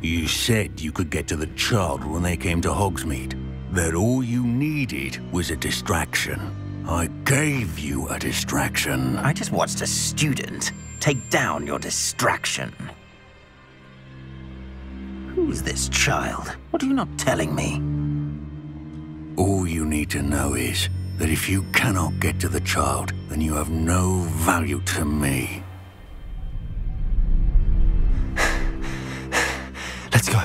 You said you could get to the child when they came to Hogsmeade. That all you needed was a distraction. I gave you a distraction. I just watched a student take down your distraction. Who's this child? What are you not telling me? All you need to know is that if you cannot get to the child, then you have no value to me. Let's go.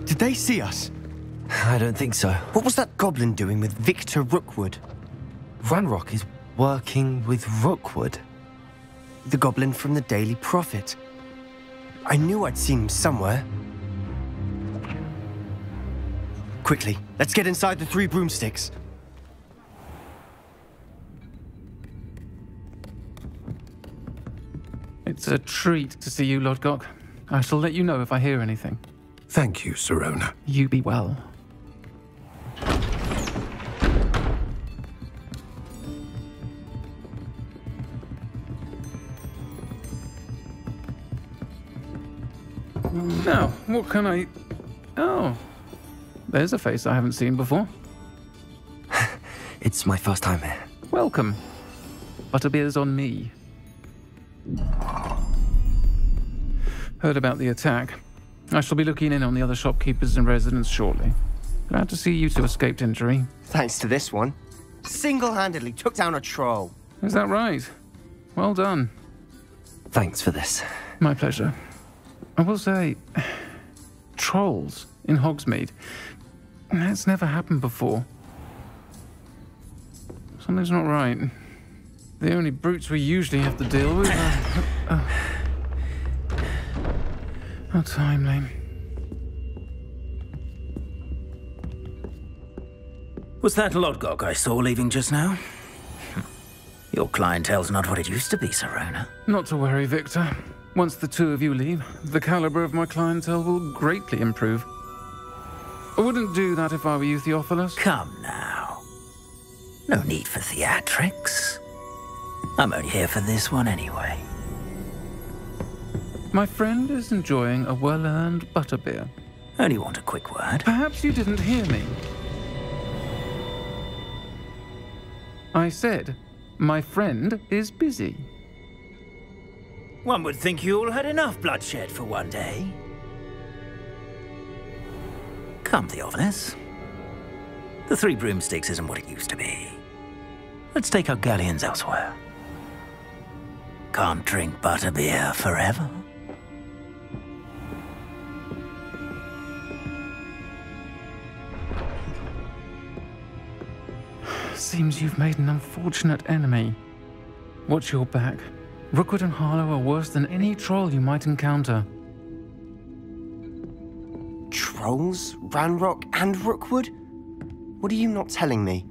Did they see us? I don't think so. What was that goblin doing with Victor Rookwood? Ranrock is working with Rookwood. The goblin from the Daily Prophet. I knew I'd seen him somewhere. Quickly, let's get inside the 3 broomsticks. It's a treat to see you, Lodgok. I shall let you know if I hear anything. Thank you, Sirona. You be well. Now, what can I... Oh, there's a face I haven't seen before. It's my first time here. Welcome. Butterbeer's on me. Heard about the attack. I shall be looking in on the other shopkeepers and residents shortly. Glad to see you two escaped injury. Thanks to this one. Single-handedly took down a troll. Is that right? Well done. Thanks for this. My pleasure. I will say, trolls in Hogsmeade. That's never happened before. Something's not right. The only brutes we usually have to deal with are... How timely. Was that Lodgok I saw leaving just now? Your clientele's not what it used to be, Sirona. Not to worry, Victor. Once the two of you leave, the caliber of my clientele will greatly improve. I wouldn't do that if I were you, Theophilus. Come now. No need for theatrics. I'm only here for this one anyway. My friend is enjoying a well-earned butterbeer. Only want a quick word. Perhaps you didn't hear me. I said, my friend is busy. One would think you all had enough bloodshed for one day. Come, Theophilus. The 3 broomsticks isn't what it used to be. Let's take our galleons elsewhere. Can't drink butterbeer forever. Seems you've made an unfortunate enemy. Watch your back. Rookwood and Harlow are worse than any troll you might encounter. Trolls, Ranrock, and Rookwood? What are you not telling me?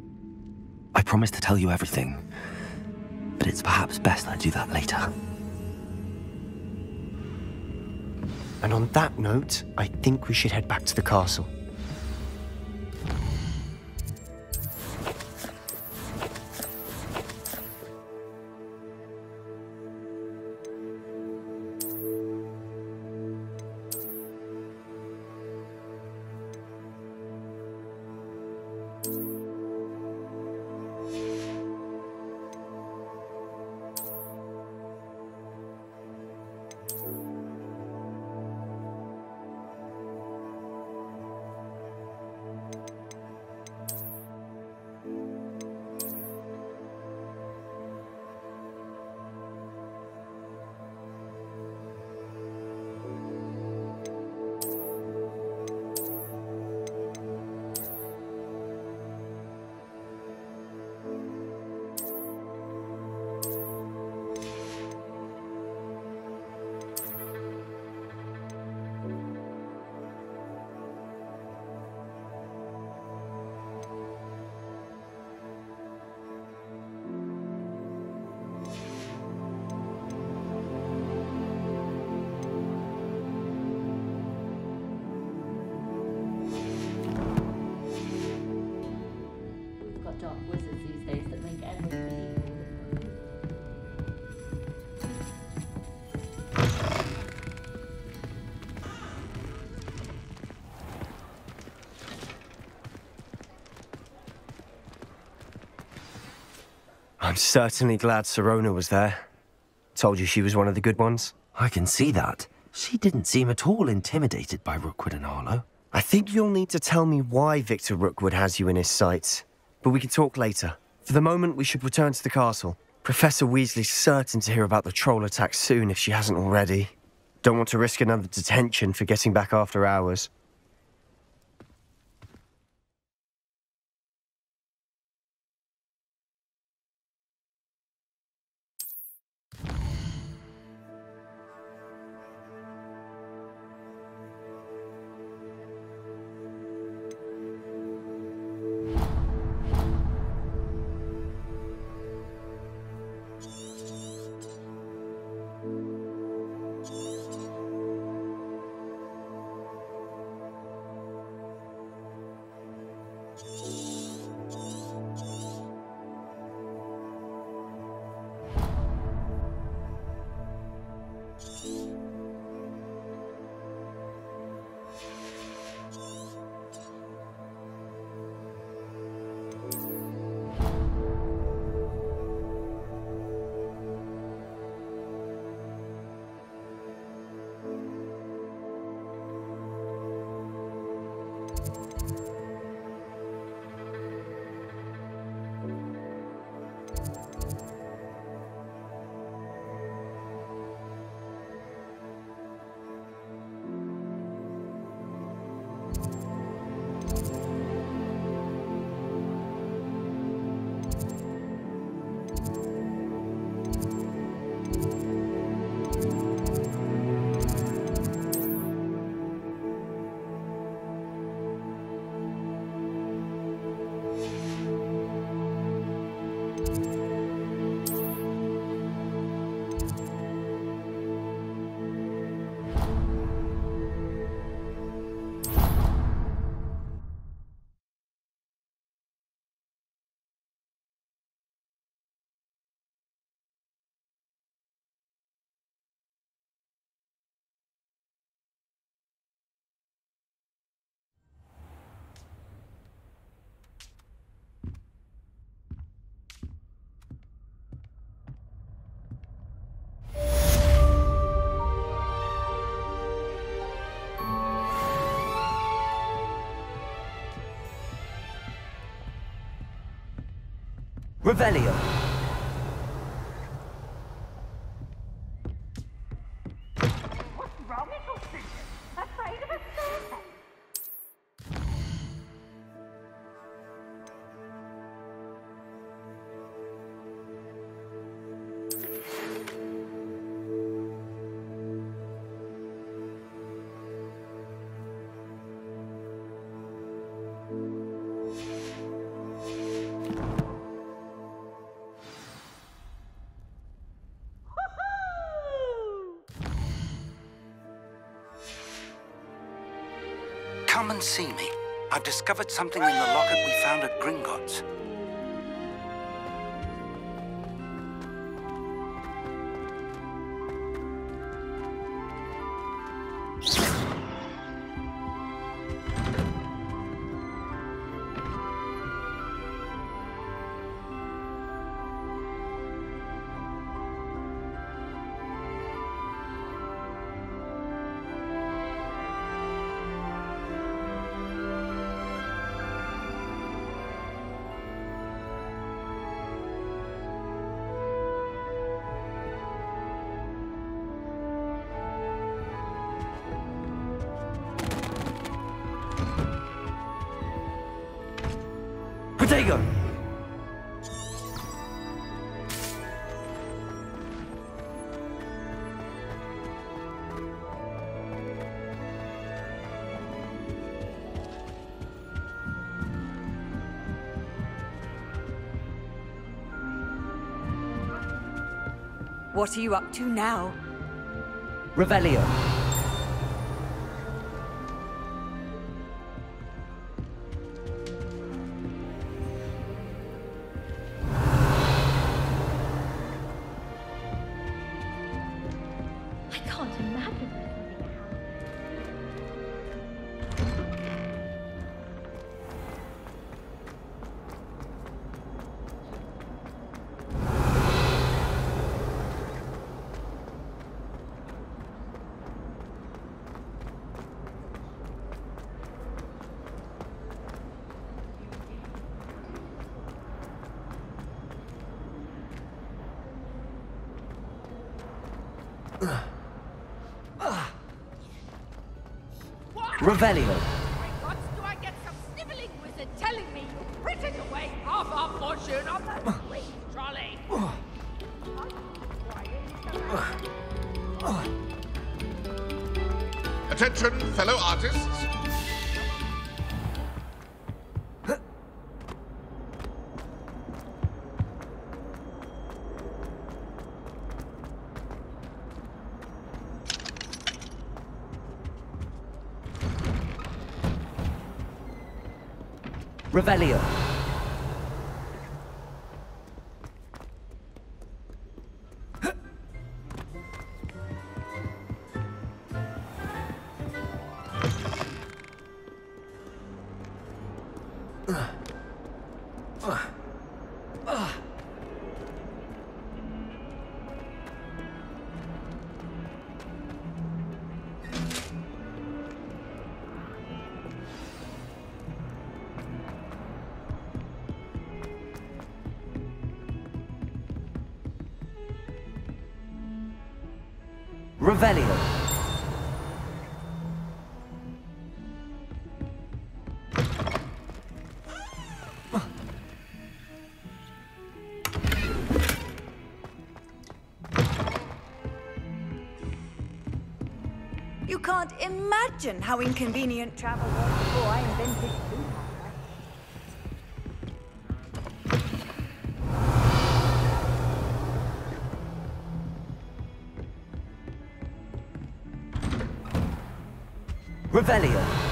I promise to tell you everything, but it's perhaps best I do that later. And on that note, I think we should head back to the castle. Dark wizards these days that make anything equal. I'm certainly glad Sirona was there. Told you she was one of the good ones. I can see that. She didn't seem at all intimidated by Rookwood and Harlow. I think you'll need to tell me why Victor Rookwood has you in his sights. But we can talk later. For the moment, we should return to the castle. Professor Weasley's certain to hear about the troll attack soon if she hasn't already. Don't want to risk another detention for getting back after hours. Revelio. What's wrong, little Susan? Afraid of a serpent? Come and see me. I've discovered something in the locket we found at Gringotts. Protego! What are you up to now? Revelio. I can't imagine this living a house. Revelio. My gods, do I get some sniveling wizard telling me you printed away half our fortune on the sweet trolley? Attention, fellow artists. Revelio. Revelio. You can't imagine how inconvenient travel was before I invented food. Revelio.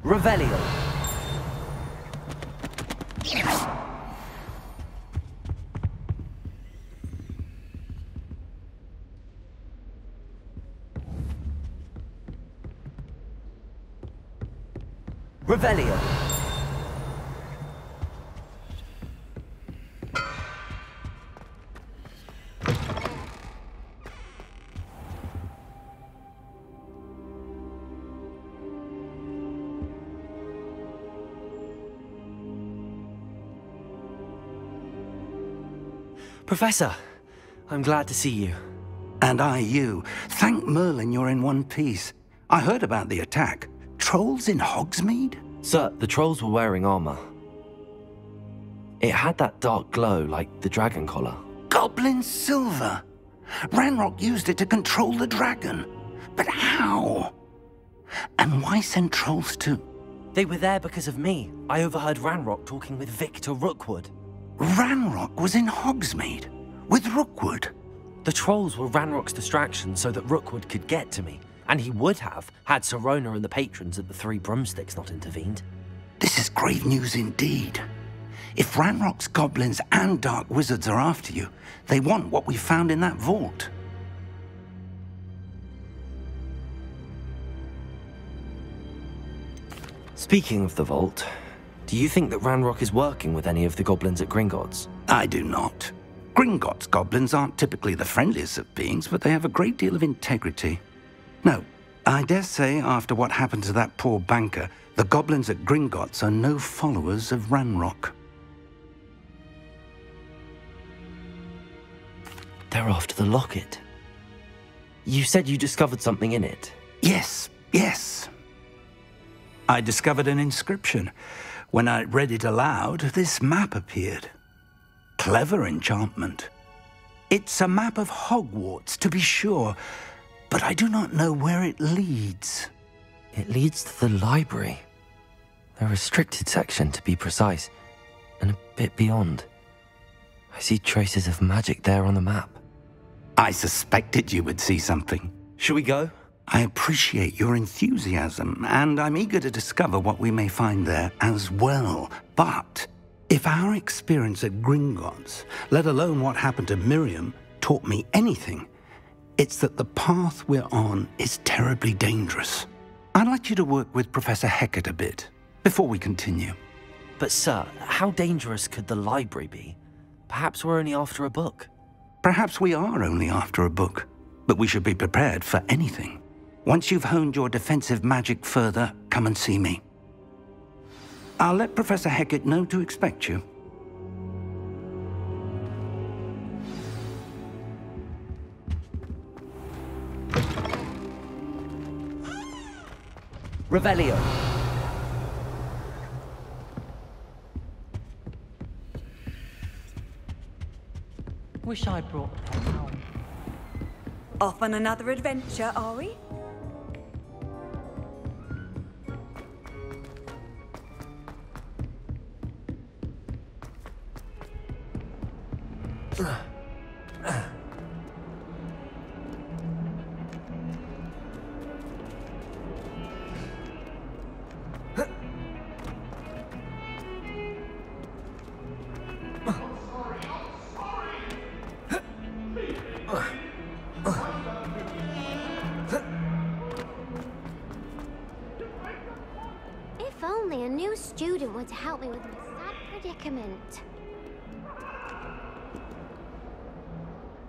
Revelio. Revelio. Professor, I'm glad to see you. And I you. Thank Merlin you're in one piece. I heard about the attack. Trolls in Hogsmeade? Sir, the trolls were wearing armor. It had that dark glow like the dragon collar. Goblin silver! Ranrock used it to control the dragon. But how? And why send trolls to... They were there because of me. I overheard Ranrock talking with Victor Rookwood. Ranrock was in Hogsmeade with Rookwood. The trolls were Ranrock's distraction so that Rookwood could get to me. And he would have, had Sirona and the patrons at the Three Broomsticks not intervened. This is grave news indeed. If Ranrock's goblins and dark wizards are after you, they want what we found in that vault. Speaking of the vault, do you think that Ranrock is working with any of the goblins at Gringotts? I do not. Gringotts goblins aren't typically the friendliest of beings, but they have a great deal of integrity. No, I dare say after what happened to that poor banker, the goblins at Gringotts are no followers of Ranrock. They're after the locket. You said you discovered something in it. Yes. I discovered an inscription. When I read it aloud, this map appeared. Clever enchantment. It's a map of Hogwarts, to be sure, but I do not know where it leads. It leads to the library. A restricted section, to be precise, and a bit beyond. I see traces of magic there on the map. I suspected you would see something. Shall we go? I appreciate your enthusiasm, and I'm eager to discover what we may find there as well. But if our experience at Gringotts, let alone what happened to Miriam, taught me anything, it's that the path we're on is terribly dangerous. I'd like you to work with Professor Hecat a bit before we continue. But sir, how dangerous could the library be? Perhaps we're only after a book. Perhaps we are only after a book, but we should be prepared for anything. Once you've honed your defensive magic further, come and see me. I'll let Professor Hecat know to expect you. Revelio. Wish I'd brought the pen home. Off on another adventure, are we? If only a new student were to help me with my sad predicament.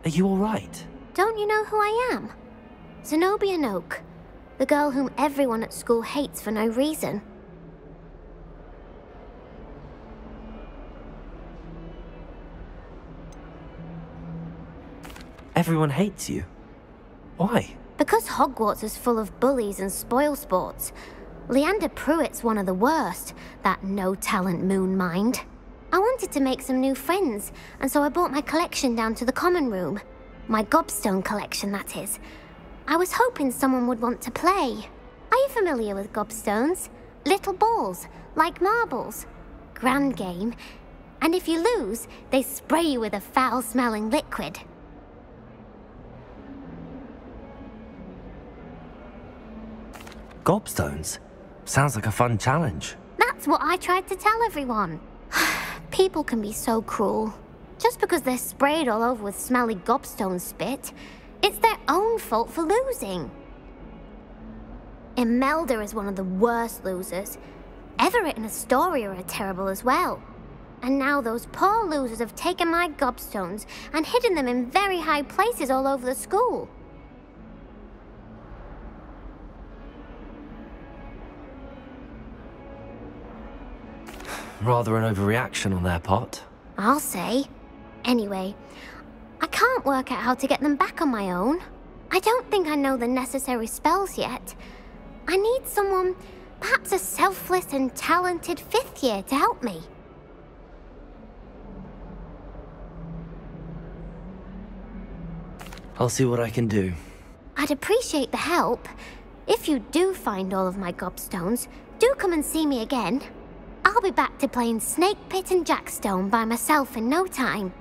Are you all right? Don't you know who I am? Zenobia Noak, the girl whom everyone at school hates for no reason. Everyone hates you. Why? Because Hogwarts is full of bullies and spoilsports. Leander Pruitt's one of the worst, that no-talent moon mind. I wanted to make some new friends, and so I brought my collection down to the common room. My gobstone collection, that is. I was hoping someone would want to play. Are you familiar with gobstones? Little balls, like marbles. Grand game. And if you lose, they spray you with a foul-smelling liquid. Gobstones? Sounds like a fun challenge. That's what I tried to tell everyone. People can be so cruel. Just because they're sprayed all over with smelly gobstone spit, it's their own fault for losing. Imelda is one of the worst losers. Everett and Astoria are terrible as well. And now those poor losers have taken my gobstones and hidden them in very high places all over the school. Rather an overreaction on their part. I'll say. Anyway, I can't work out how to get them back on my own. I don't think I know the necessary spells yet. I need someone, perhaps a selfless and talented fifth year to help me. I'll see what I can do. I'd I'd appreciate the help. If you do find all of my gobstones, do come and see me again. I'll be back to playing Snake Pit and Jackstone by myself in no time.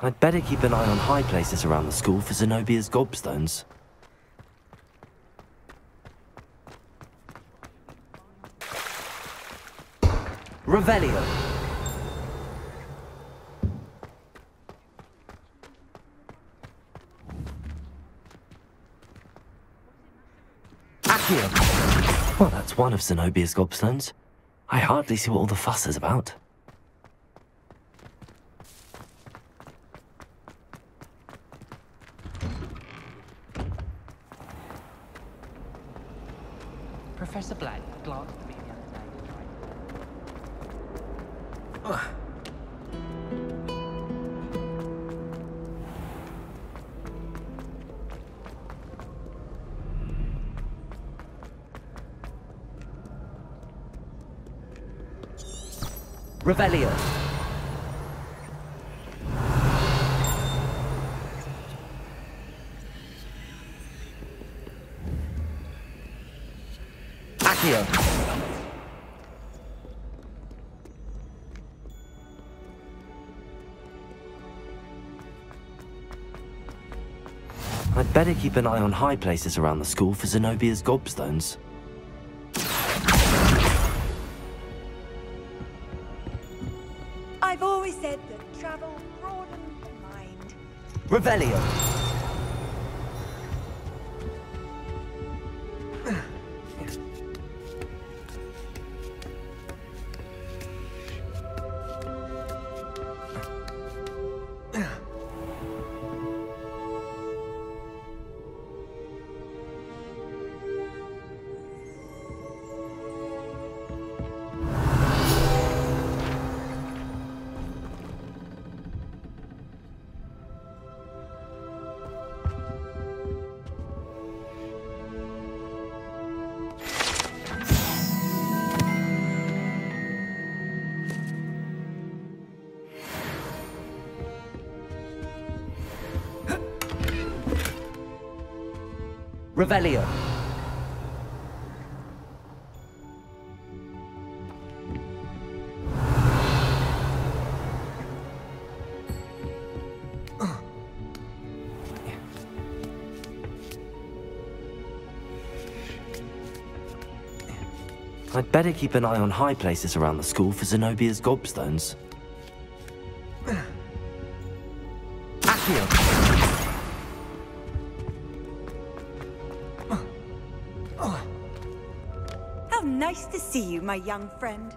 I'd better keep an eye on high places around the school for Zenobia's gobstones. Revelio! Accio! Well, that's one of Zenobia's gobstones. I hardly see what all the fuss is about. Professor Black glanced at me the other day. Revelio! Accio! I'd better keep an eye on high places around the school for Zenobia's gobstones. I've always said that travel broadens the mind. Revelio! Revelio! I'd better keep an eye on high places around the school for Zenobia's gobstones. Accio! How nice to see you, my young friend.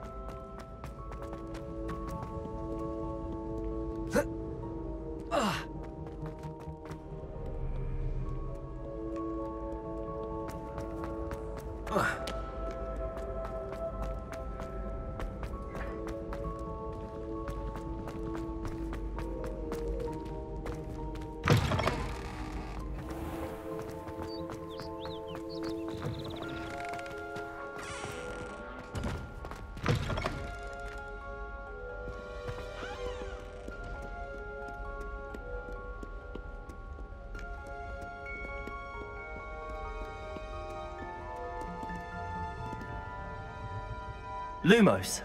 Lumos!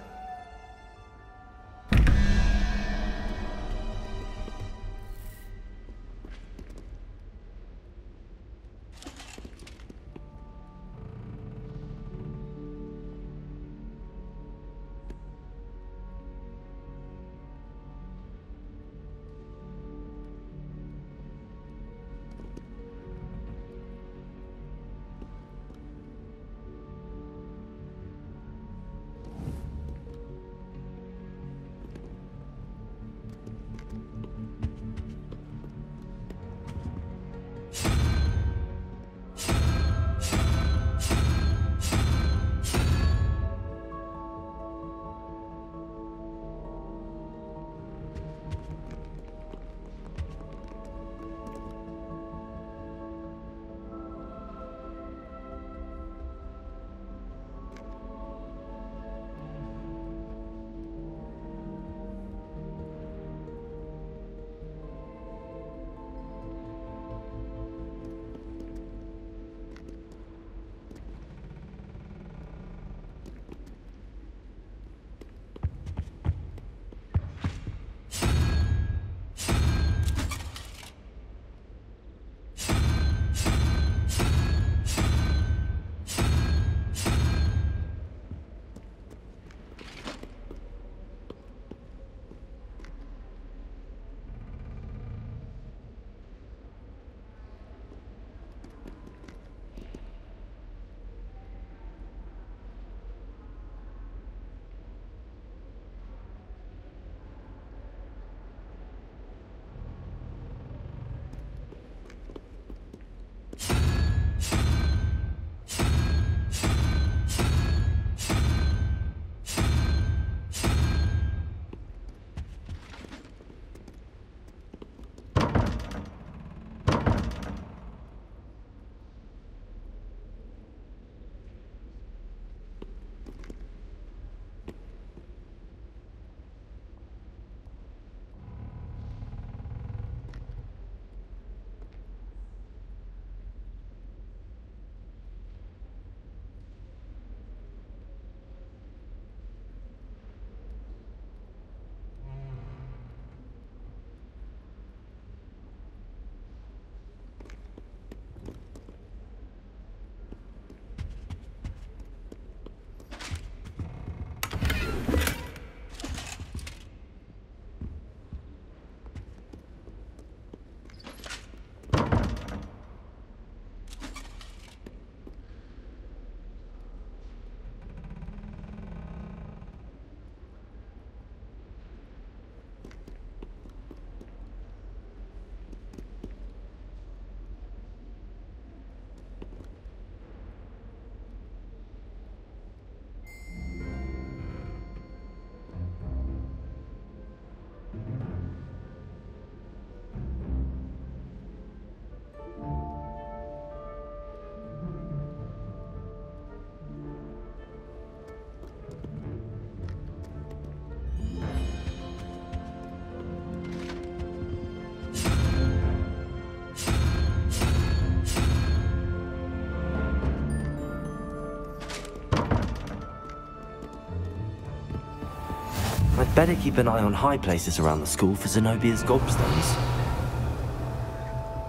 Better keep an eye on high places around the school for Zenobia's gobstones.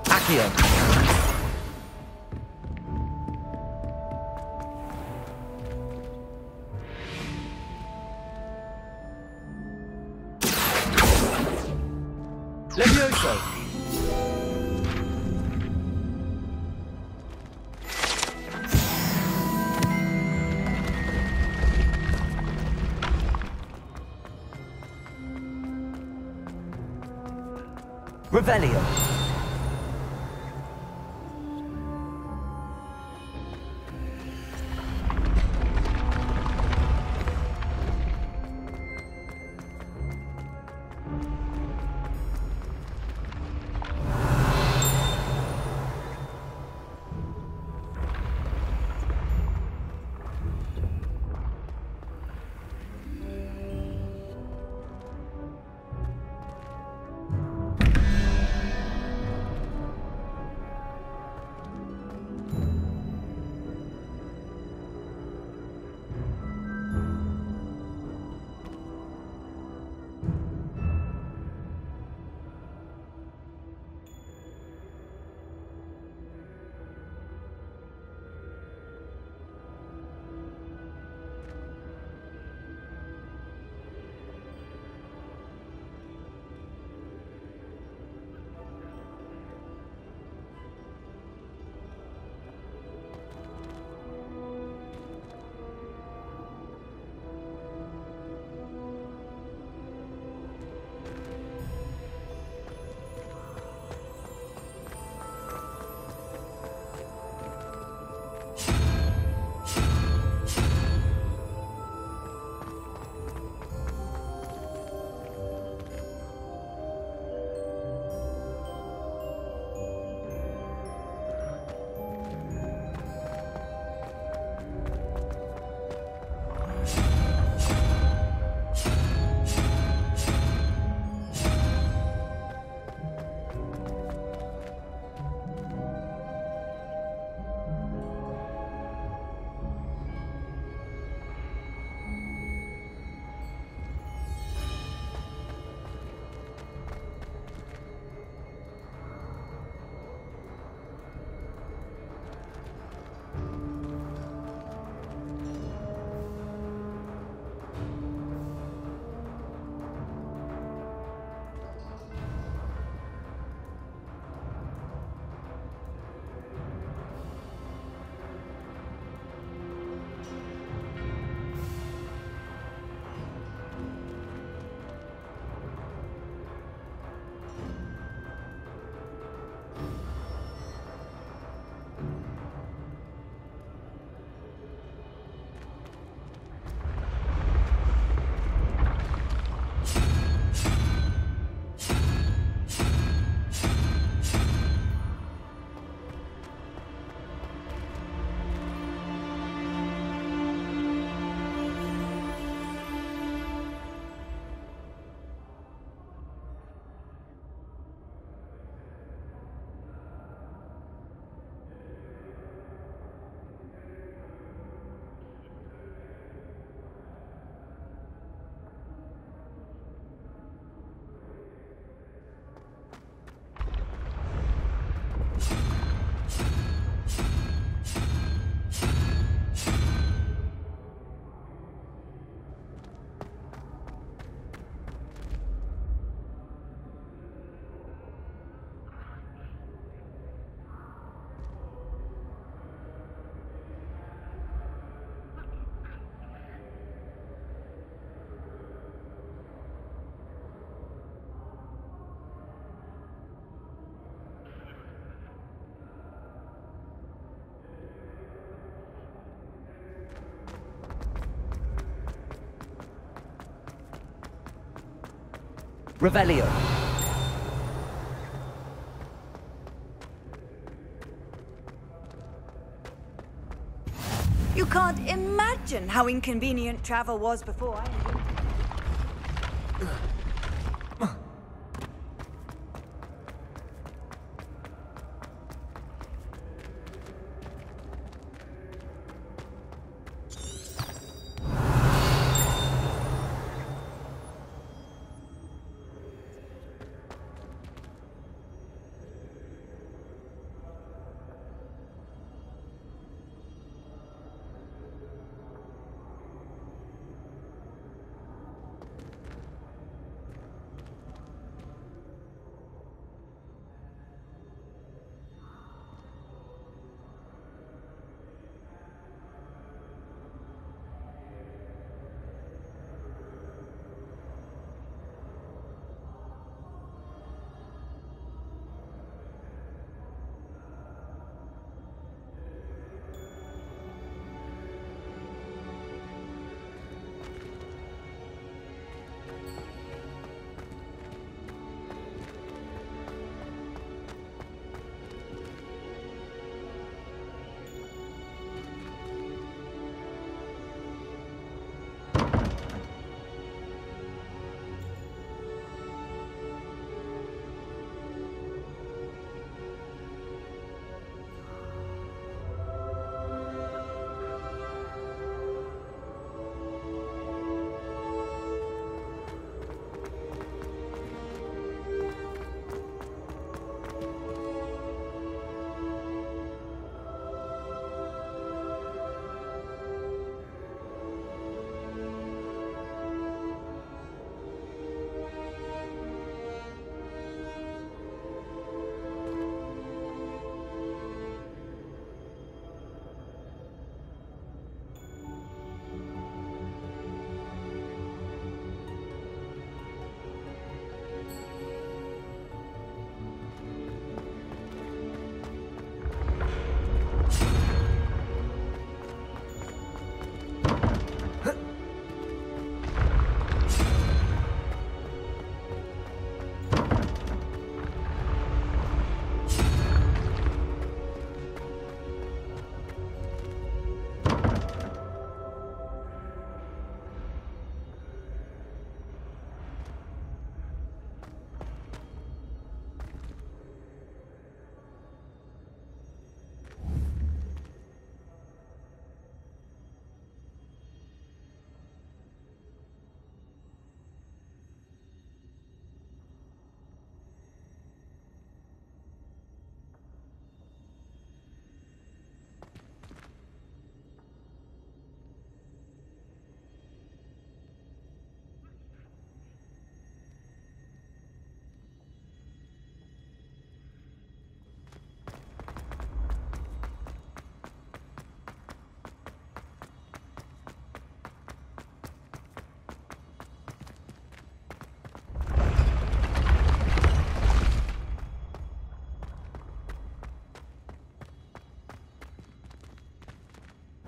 Accio! Levioso! Revelio! Revelio. You can't imagine how inconvenient travel was before I invented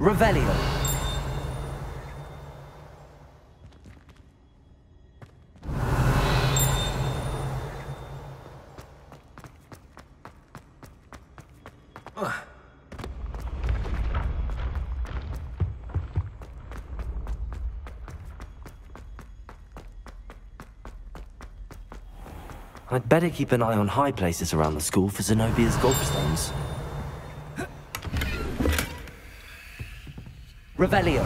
Revelio. I'd better keep an eye on high places around the school for Zenobia's gobstones. Revelio.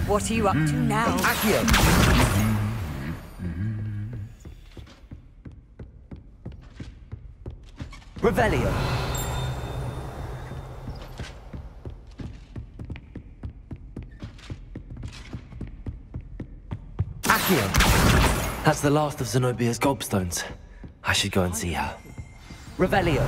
What are you up to now? Accio. Revelio. Accio. That's the last of Zenobia's gobstones. I should go and see her. Revelio.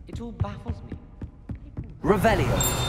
It all baffles me. Revelio.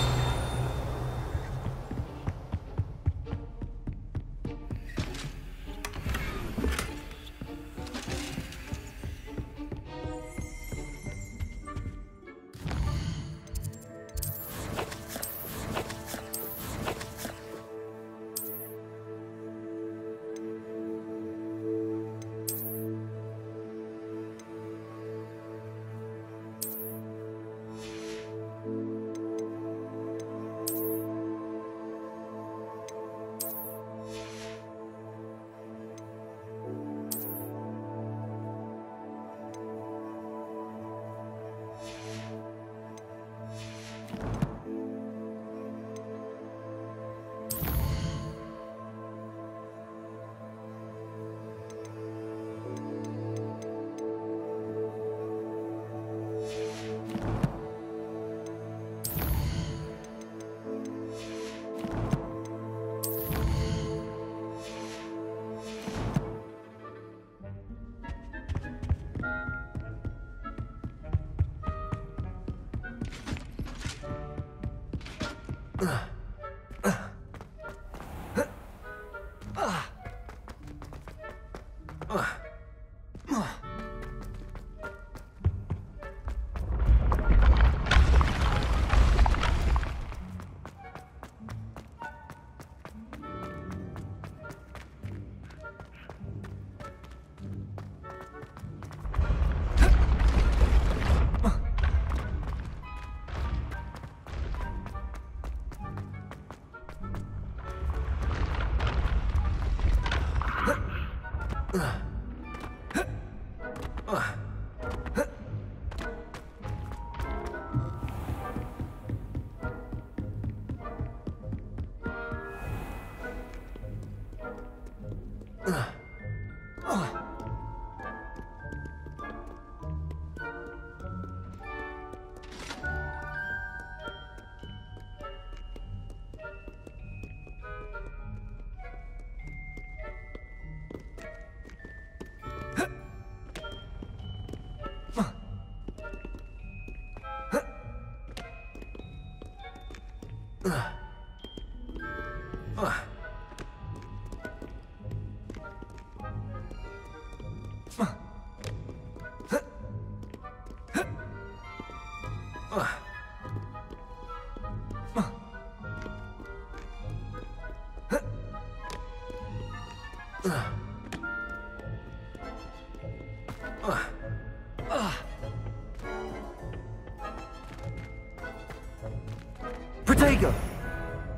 Protego!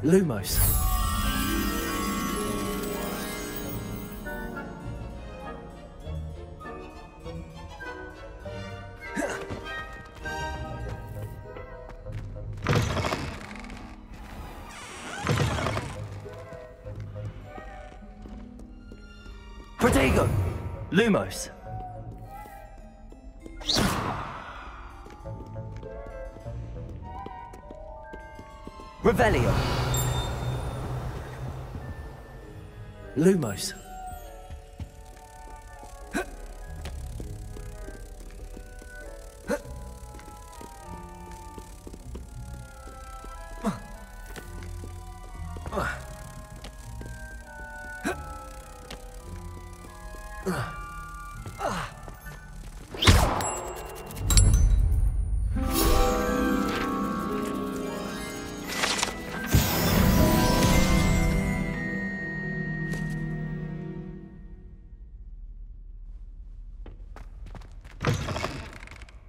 Lumos. Protego! Lumos. Revelio. Lumos.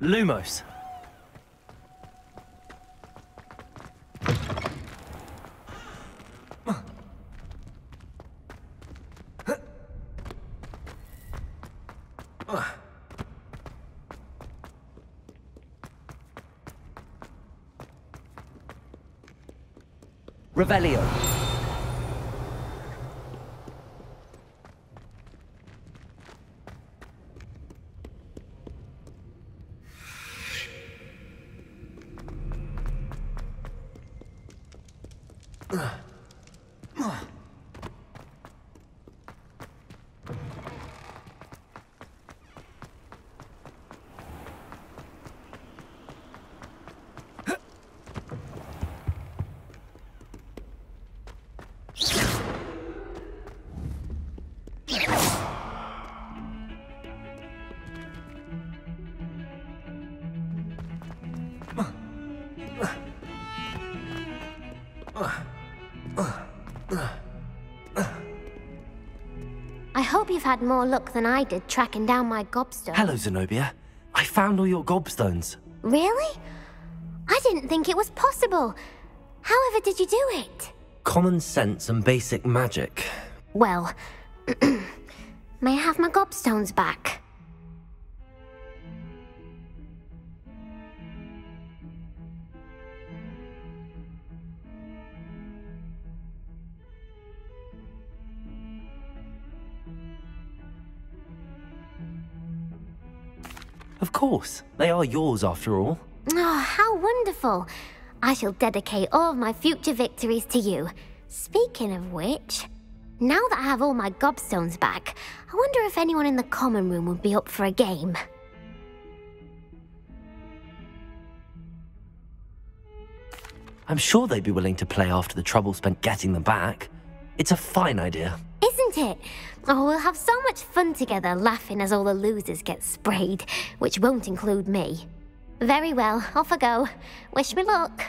Lumos. Revelio. I hope you've had more luck than I did tracking down my gobstone. Hello, Zenobia. I found all your gobstones. Really? I didn't think it was possible. However did you do it? Common sense and basic magic. Well, may I have my gobstones back? Of course. They are yours after all. Oh, how wonderful. I shall dedicate all of my future victories to you. Speaking of which, now that I have all my gobstones back, I wonder if anyone in the common room would be up for a game. I'm sure they'd be willing to play after the trouble spent getting them back. It's a fine idea. Isn't it? Oh, we'll have so much fun together laughing as all the losers get sprayed, which won't include me. Very well, off I go. Wish me luck.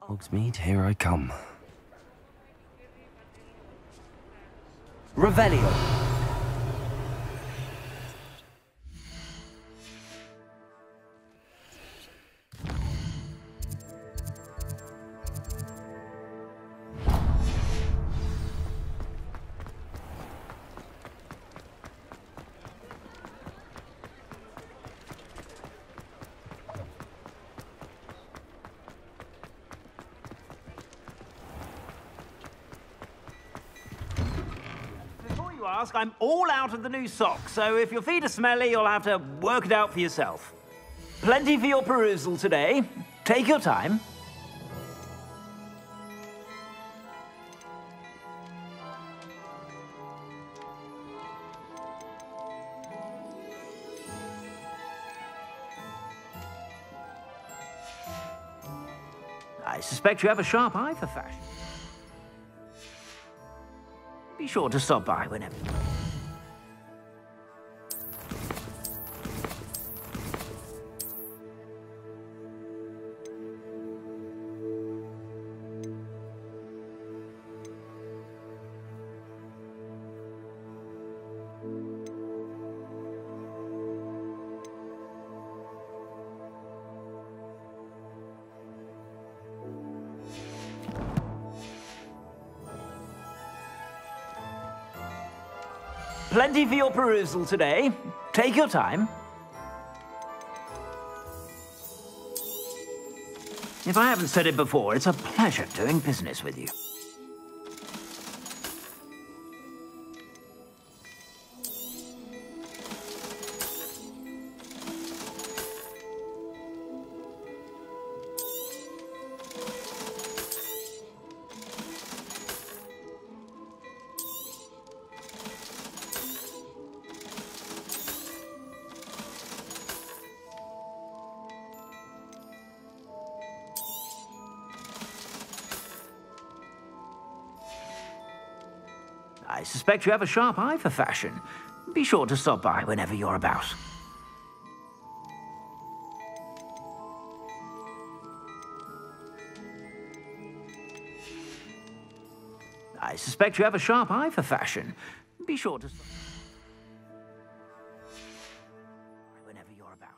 Hogsmeade, here I come. Revelio. I'm all out of the new socks, so if your feet are smelly, you'll have to work it out for yourself. Plenty for your perusal today. Take your time. I suspect you have a sharp eye for fashion. Be sure to stop by whenever. Plenty for your perusal today. Take your time. If I haven't said it before, it's a pleasure doing business with you. I suspect you have a sharp eye for fashion. Be sure to stop by whenever you're about. I suspect you have a sharp eye for fashion. Be sure to stop by whenever you're about.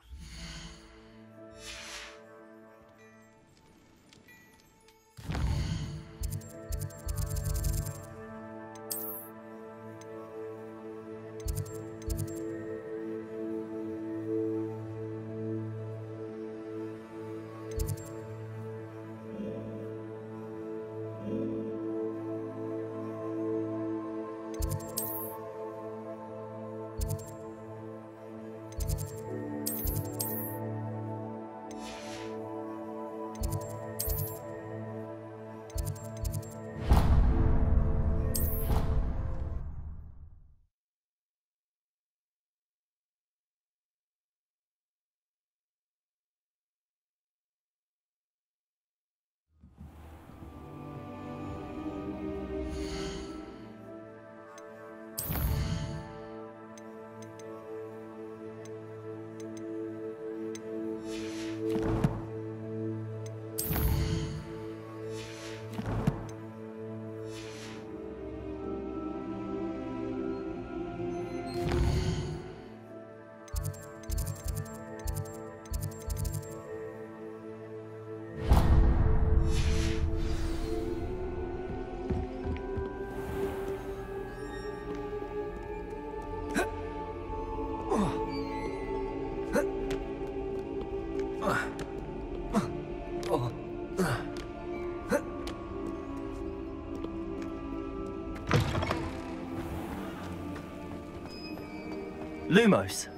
Lumos.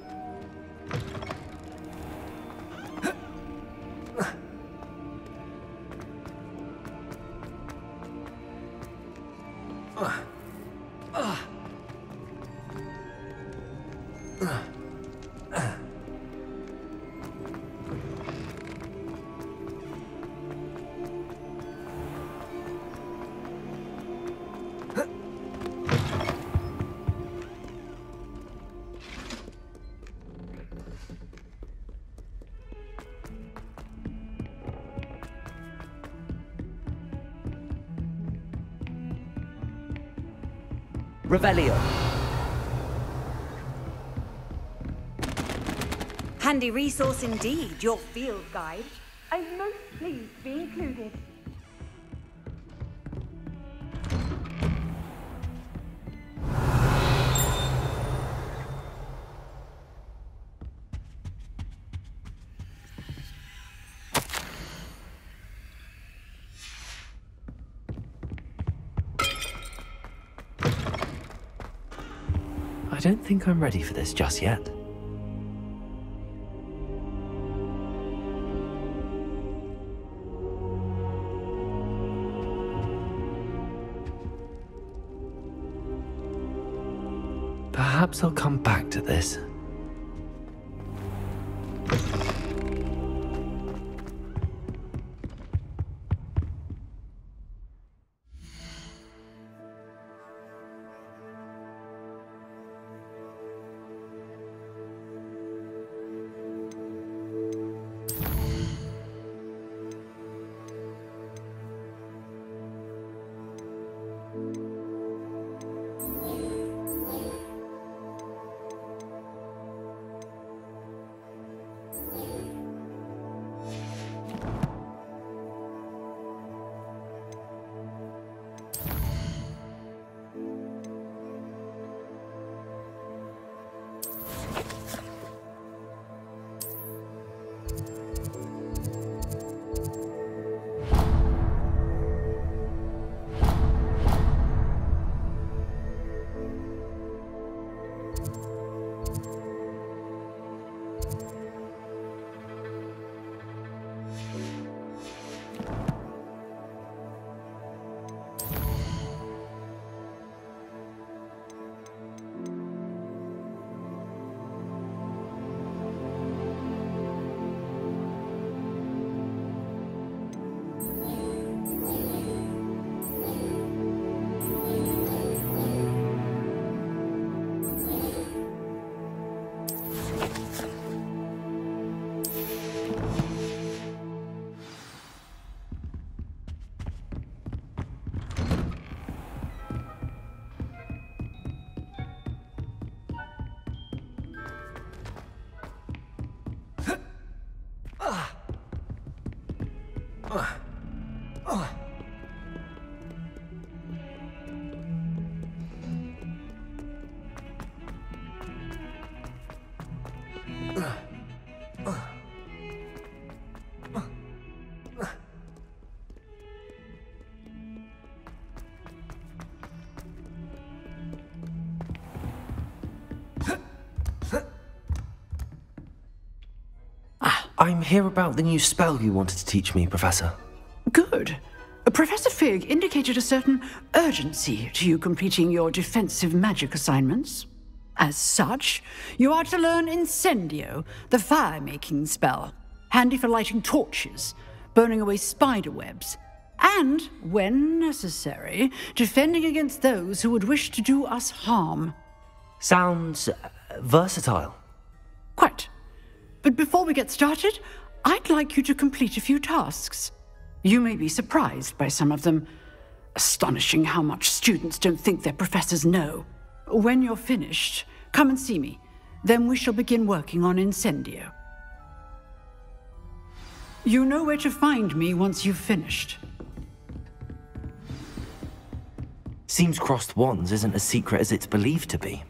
Revelio. Handy resource indeed, your field guide. I'm most pleased to be included. I don't think I'm ready for this just yet. Perhaps I'll come back to this. I'm here about the new spell you wanted to teach me, Professor. Good. Professor Fig indicated a certain urgency to you completing your defensive magic assignments. As such, you are to learn Incendio, the fire-making spell, handy for lighting torches, burning away spider webs, and, when necessary, defending against those who would wish to do us harm. Sounds versatile. Quite. But before we get started, I'd like you to complete a few tasks. You may be surprised by some of them. Astonishing how much students don't think their professors know. When you're finished, come and see me. Then we shall begin working on Incendio. You know where to find me once you've finished. Seems crossed wands isn't as secret as it's believed to be.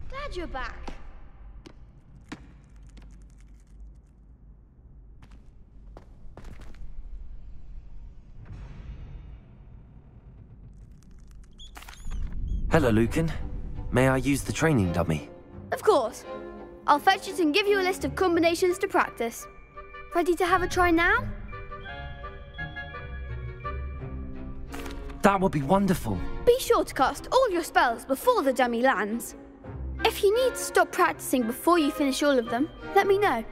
Glad you're back. Hello, Lucan. May I use the training dummy? Of course. I'll fetch it and give you a list of combinations to practice. Ready to have a try now? That would be wonderful. Be sure to cast all your spells before the dummy lands. If you need to stop practicing before you finish all of them, let me know.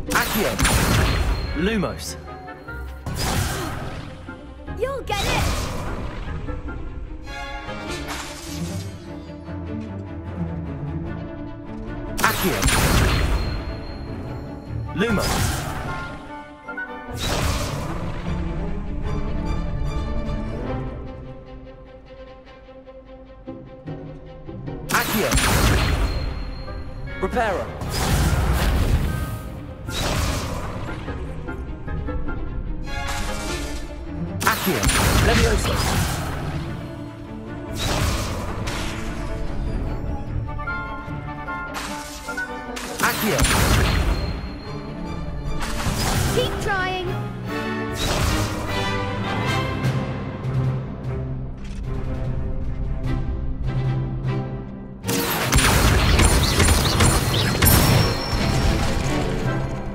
Accio! Lumos! You'll get it! Accio! Lumos! Accio! Reparo! Accio! Levioso! Accio! Keep trying!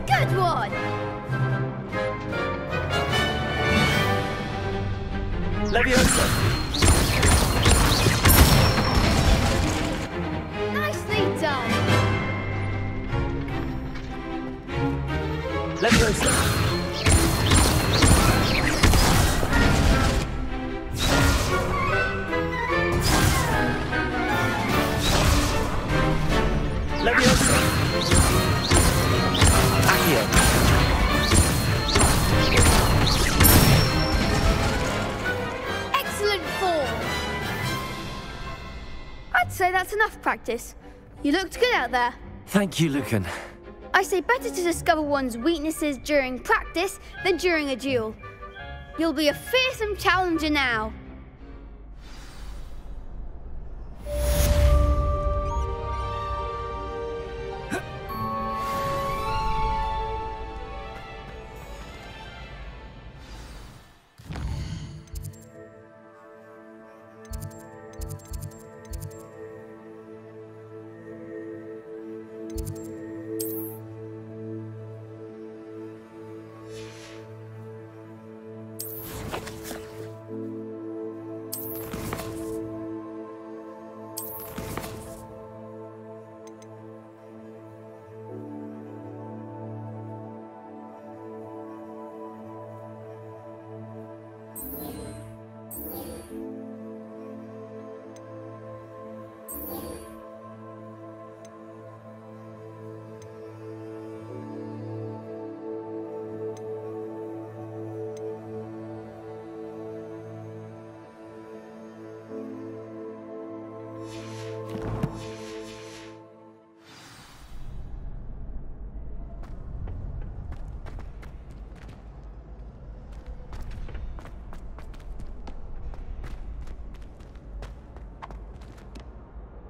Good one! Levioso! Nicely done! Levioso! Levioso! Accio! Excellent form! I'd say that's enough practice. You looked good out there. Thank you, Lucan. I say better to discover one's weaknesses during practice than during a duel. You'll be a fearsome challenger now.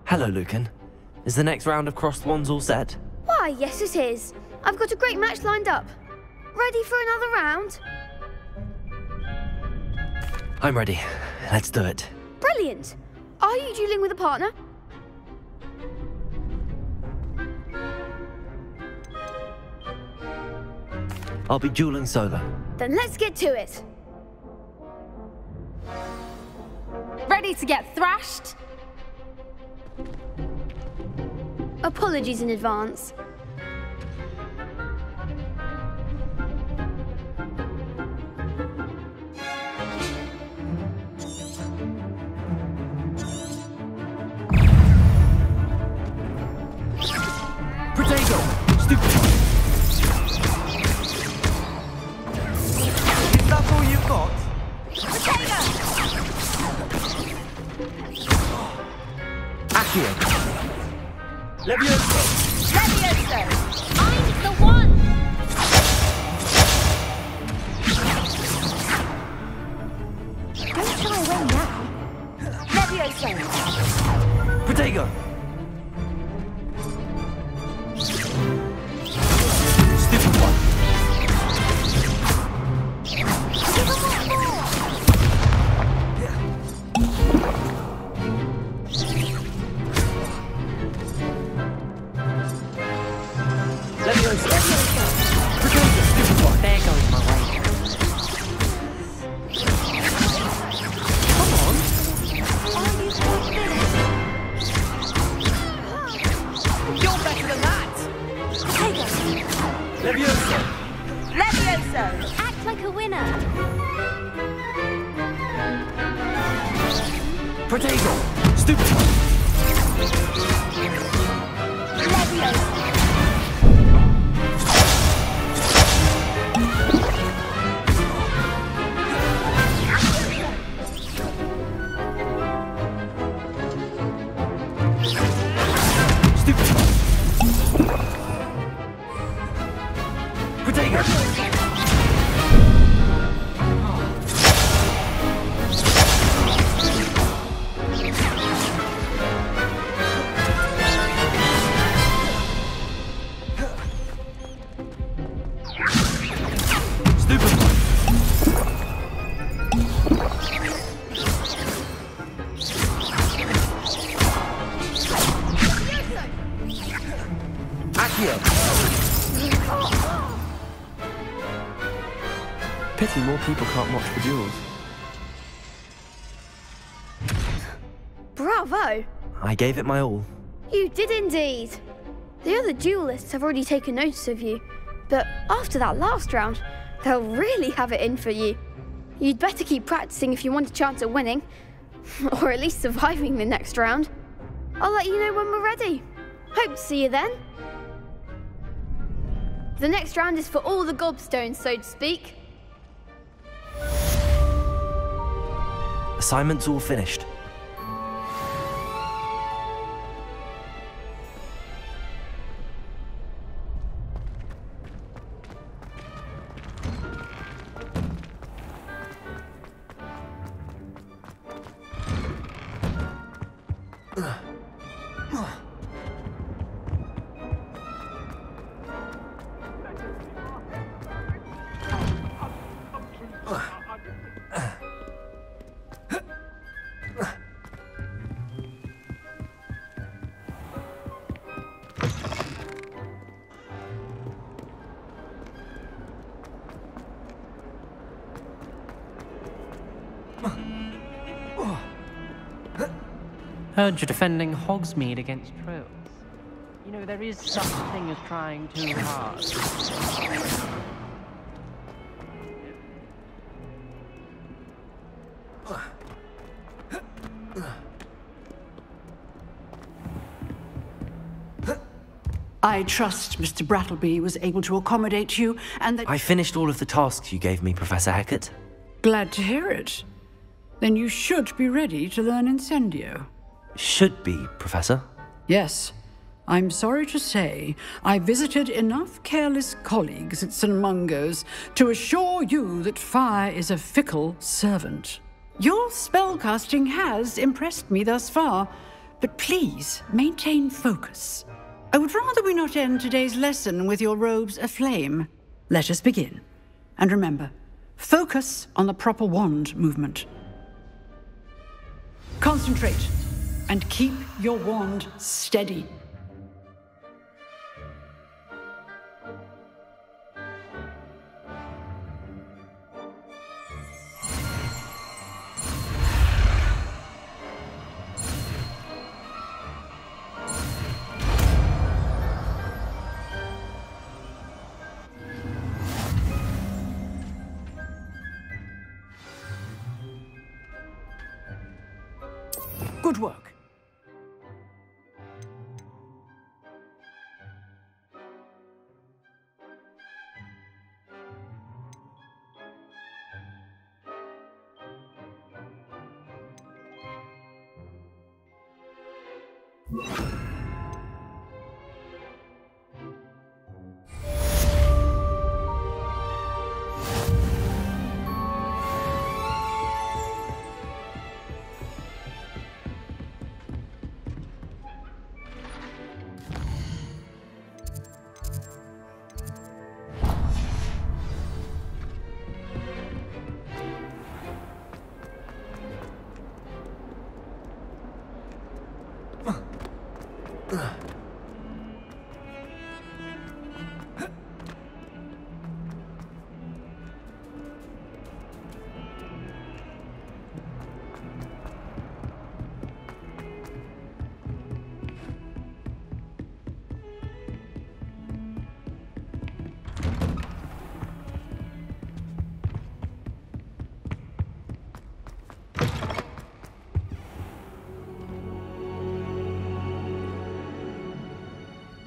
Hello, Lucan. Is the next round of crossed wands all set? Why, yes it is. I've got a great match lined up. Ready for another round? I'm ready. Let's do it. Brilliant. Are you dueling with a partner? I'll be dueling solo. Then let's get to it. Ready to get thrashed? Apologies in advance. Protego! Stupid! Is that all you've got? Protego! Accio! Levioso! Levioso! I'm the one! Don't shy away now. Levioso! Protego! Stupid one! Leviosa! Protego, stupid one! There goes my way. Come on! You're better than that! Leviosa! Levioso! Act like a winner. Protego! Stupid one! Levioso! Pity more people can't watch the duels. Bravo! I gave it my all. You did indeed. The other duelists have already taken notice of you, but after that last round, they'll really have it in for you. You'd better keep practicing if you want a chance at winning, or at least surviving the next round. I'll let you know when we're ready. Hope to see you then. The next round is for all the gobstones, so to speak. Assignment's all finished. Heard you're defending Hogsmeade against trolls. You know, there is such a thing as trying too hard. I trust Mr. Brattleby was able to accommodate you and that— I finished all of the tasks you gave me, Professor Hecat. Glad to hear it. Then you should be ready to learn Incendio. Should be, Professor. Yes. I'm sorry to say, I visited enough careless colleagues at St. Mungo's to assure you that fire is a fickle servant. Your spellcasting has impressed me thus far, but please maintain focus. I would rather we not end today's lesson with your robes aflame. Let us begin. And remember, focus on the proper wand movement. Concentrate, and keep your wand steady. Good work.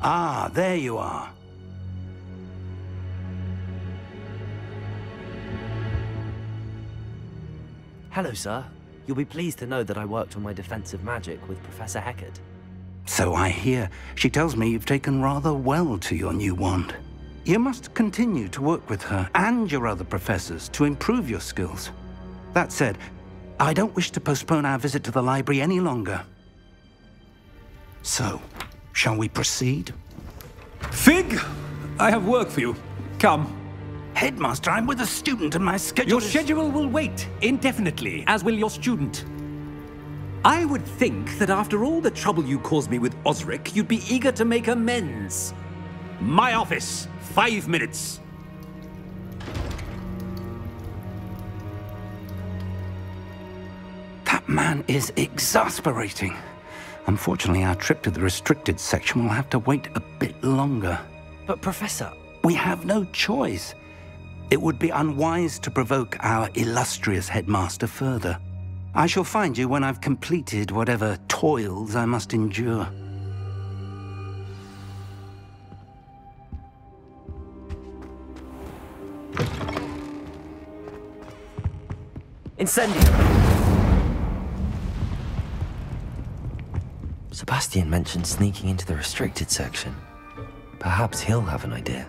Ah, there you are. Hello, sir. You'll be pleased to know that I worked on my defensive magic with Professor Heckard. So I hear. She tells me you've taken rather well to your new wand. You must continue to work with her and your other professors to improve your skills. That said, I don't wish to postpone our visit to the library any longer. So, shall we proceed? Fig! I have work for you. Come. Headmaster, I'm with a student and my schedule Your schedule will wait indefinitely, as will your student. I would think that after all the trouble you caused me with Osric, you'd be eager to make amends. My office, 5 minutes. That man is exasperating. Unfortunately, our trip to the restricted section will have to wait a bit longer. But, Professor... We have no choice. It would be unwise to provoke our illustrious headmaster further. I shall find you when I've completed whatever toils I must endure. Incendio! Sebastian mentioned sneaking into the restricted section. Perhaps he'll have an idea.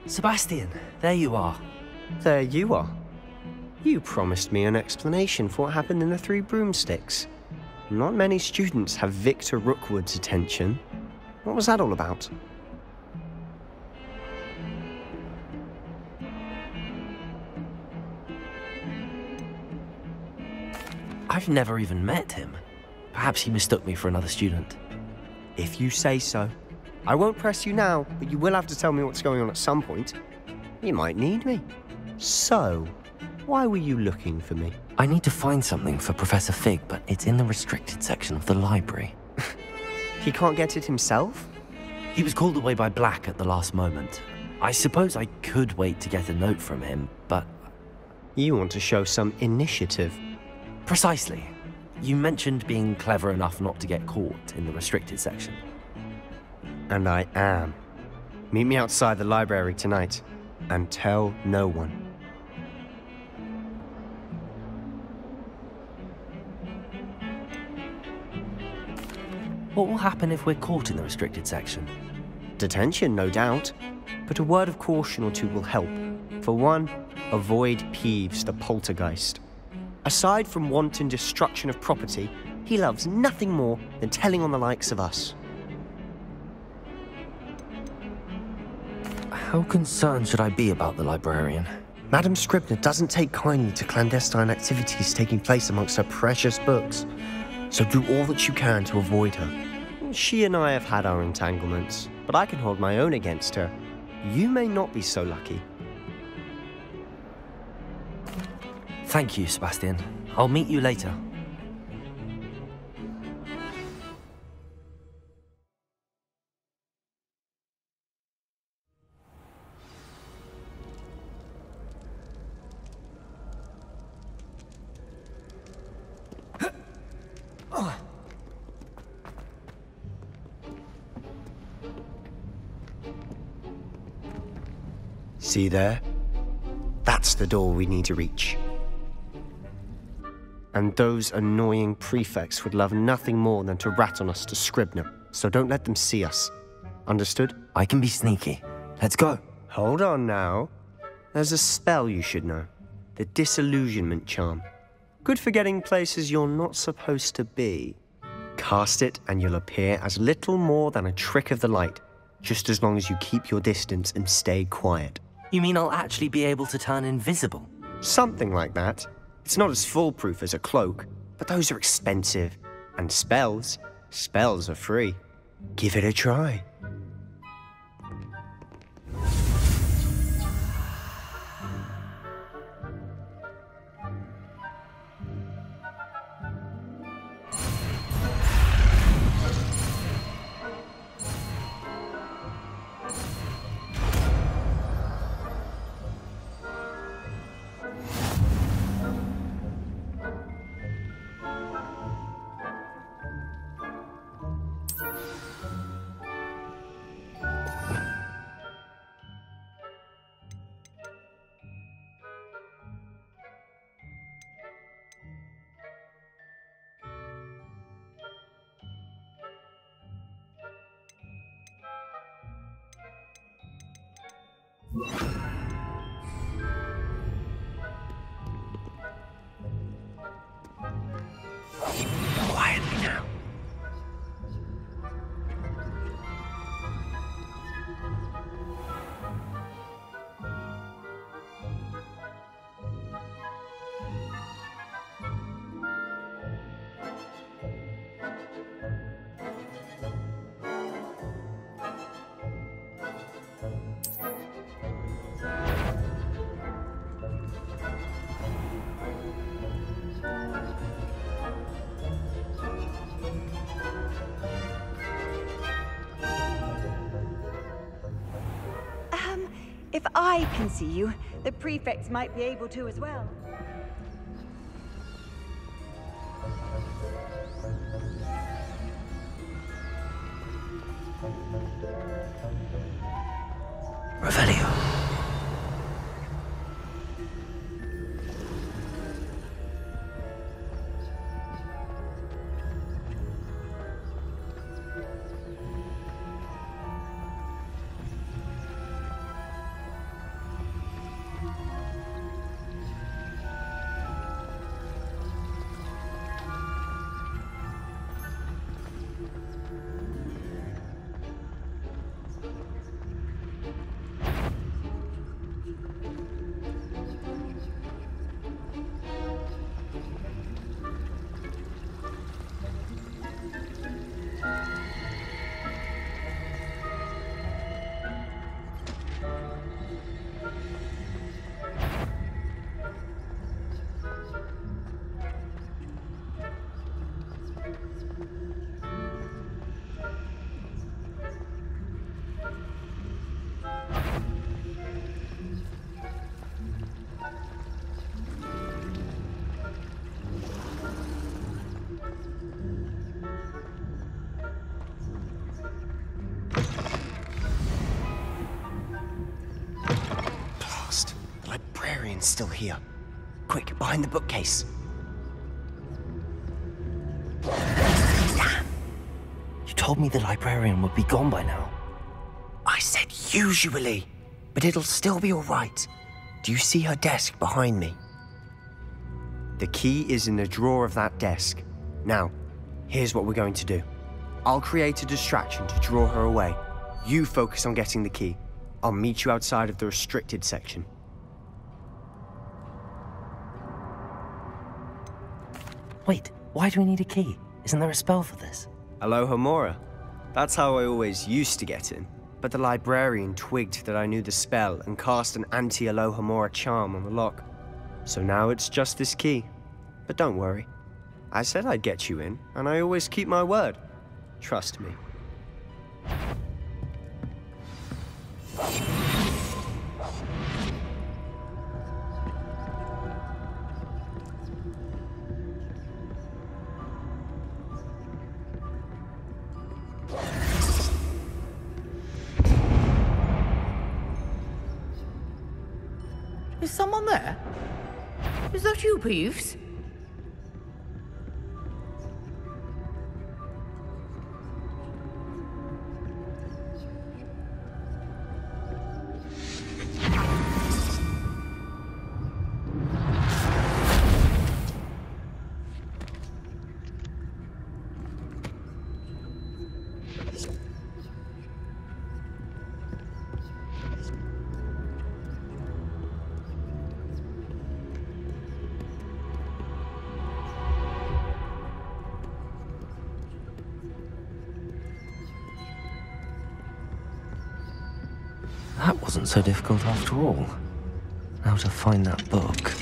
Sebastian, there you are. There you are. You promised me an explanation for what happened in the Three Broomsticks. Not many students have Victor Rookwood's attention. What was that all about? I've never even met him. Perhaps he mistook me for another student. If you say so. I won't press you now, but you will have to tell me what's going on at some point. You might need me. So, why were you looking for me? I need to find something for Professor Fig, but it's in the restricted section of the library. He can't get it himself? He was called away by Black at the last moment. I suppose I could wait to get a note from him, but... You want to show some initiative. Precisely. You mentioned being clever enough not to get caught in the restricted section. And I am. Meet me outside the library tonight, and tell no one. What will happen if we're caught in the restricted section? Detention, no doubt. But a word of caution or two will help. For one, avoid Peeves, the poltergeist. Aside from wanton destruction of property, he loves nothing more than telling on the likes of us. How concerned should I be about the librarian? Madame Scribner doesn't take kindly to clandestine activities taking place amongst her precious books. So do all that you can to avoid her. She and I have had our entanglements, but I can hold my own against her. You may not be so lucky. Thank you, Sebastian. I'll meet you later. See there? That's the door we need to reach. And those annoying prefects would love nothing more than to rat on us to Scribner, so don't let them see us. Understood? I can be sneaky. Let's go. Hold on now. There's a spell you should know. The Disillusionment Charm. Good for getting places you're not supposed to be. Cast it and you'll appear as little more than a trick of the light, just as long as you keep your distance and stay quiet. You mean I'll actually be able to turn invisible? Something like that. It's not as foolproof as a cloak, but those are expensive. And spells are free. Give it a try. Quietly now. If I can see you, the prefects might be able to as well. Revelio. Still here. Quick, behind the bookcase. Damn! You told me the librarian would be gone by now. I said usually, but it'll still be all right. Do you see her desk behind me? The key is in the drawer of that desk. Now, here's what we're going to do. I'll create a distraction to draw her away. You focus on getting the key. I'll meet you outside of the restricted section. Wait, why do we need a key? Isn't there a spell for this? Alohomora. That's how I always used to get in. But the librarian twigged that I knew the spell and cast an anti-Alohomora charm on the lock. So now it's just this key. But don't worry. I said I'd get you in, and I always keep my word. Trust me. Is someone there? Is that you, Peeves? That wasn't so difficult after all. Now to find that book.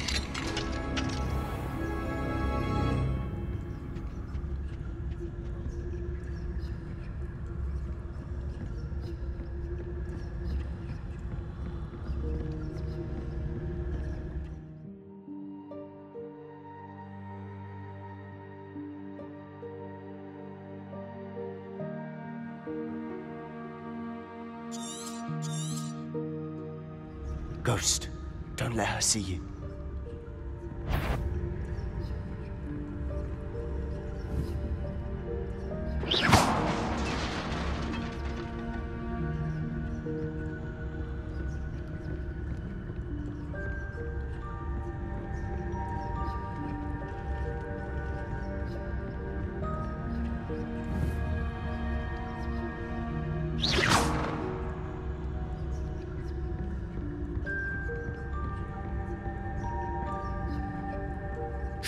Ghost, don't let her see you.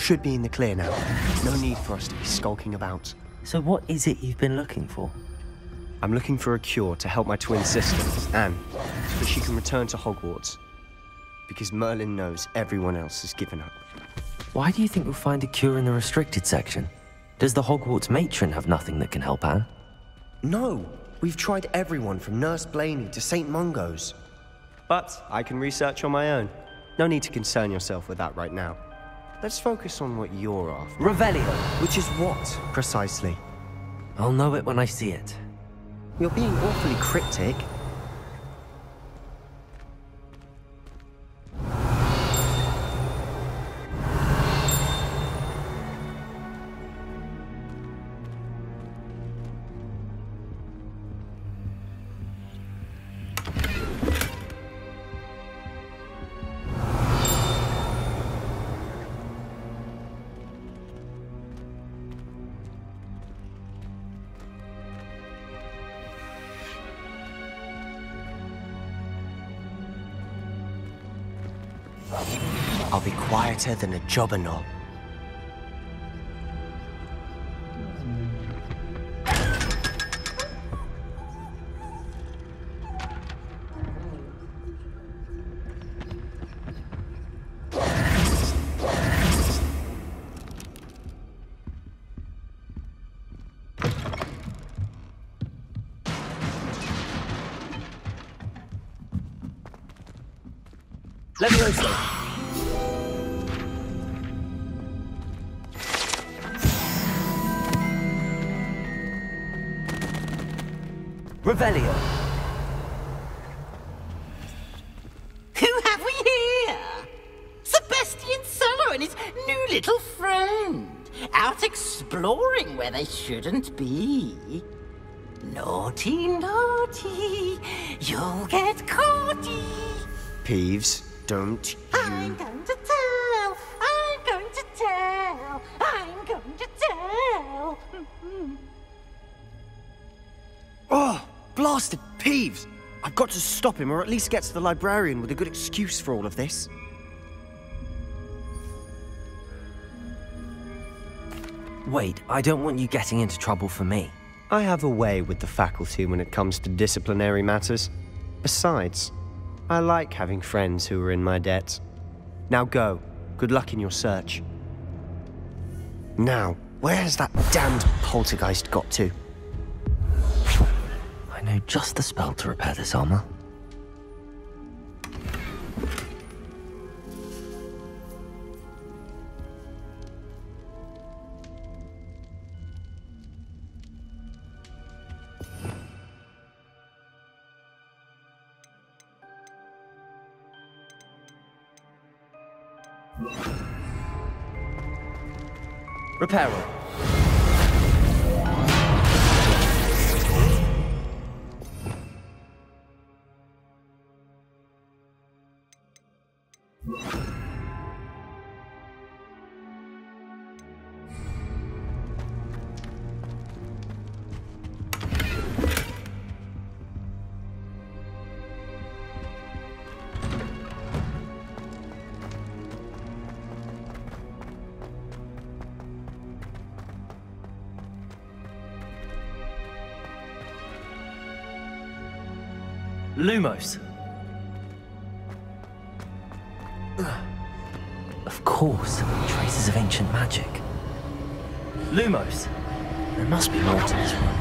should be in the clear now. No need for us to be skulking about. So what is it you've been looking for? I'm looking for a cure to help my twin sister, Anne, so that she can return to Hogwarts. Because Merlin knows everyone else has given up. Why do you think we'll find a cure in the restricted section? Does the Hogwarts matron have nothing that can help Anne? No! We've tried everyone from Nurse Blaney to St. Mungo's. But I can research on my own. No need to concern yourself with that right now. Let's focus on what you're after. Revelio! Which is what, precisely? I'll know it when I see it. You're being awfully cryptic. I'll be quieter than a jobberknoll. Levioso! Revelio! Who have we here? Sebastian Solo and his new little friend. Out exploring where they shouldn't be. Naughty, naughty, you'll get caughty. Peeves, don't you... I'm going to tell, I'm going to tell, I'm going to tell. Oh, blasted Peeves! I've got to stop him, or at least get to the librarian with a good excuse for all of this. Wait, I don't want you getting into trouble for me. I have a way with the faculty when it comes to disciplinary matters. Besides, I like having friends who are in my debt. Now go. Good luck in your search. Now, where has that damned poltergeist got to? I know just the spell to repair this armor. Reparo. Lumos. Of course, traces of ancient magic. Lumos. There must be more to this one.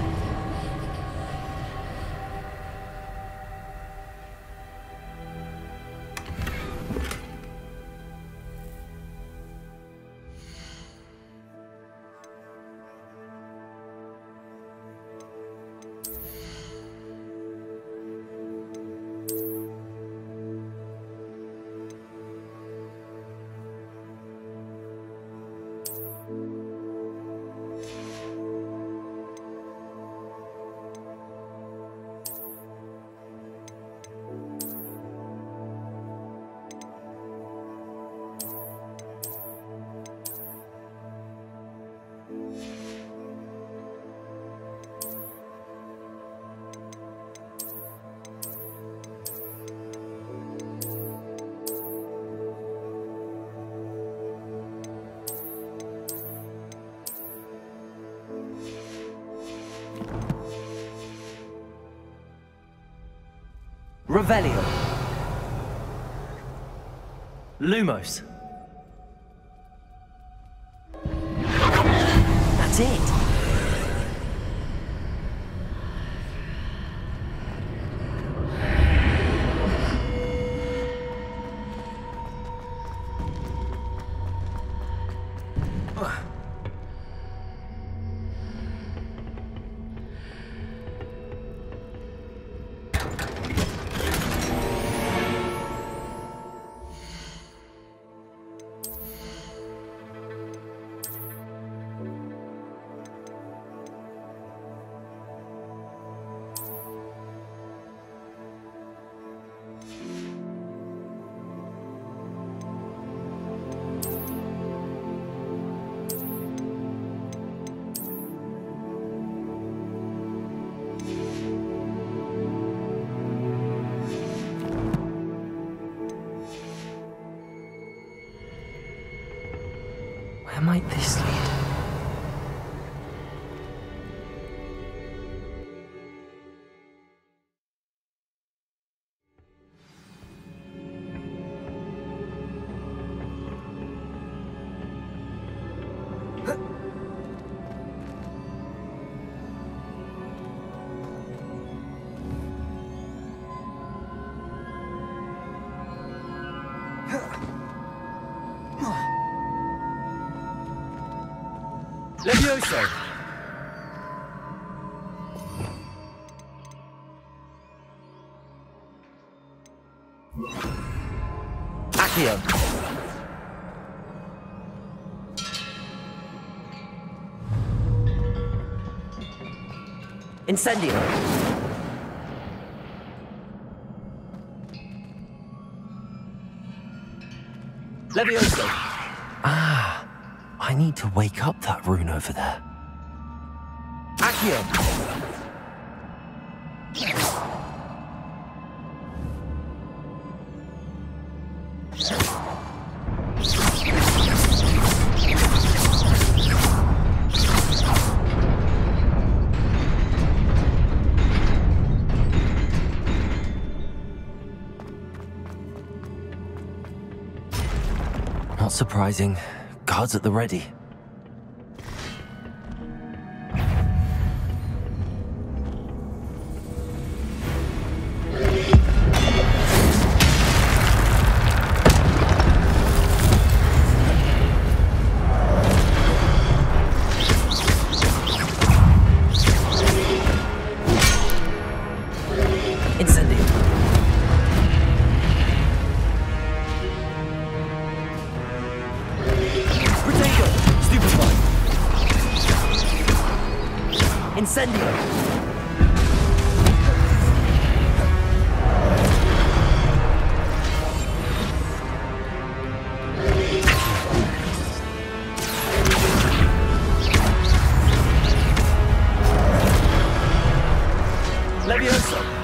Revelio. Lumos. That's it. Where might this lead? Levioso! Accio! Incendio! Levioso! Ah! I need to wake up that rune over there. Accio! Not surprising. Guards at the ready. Incendio! Levioso!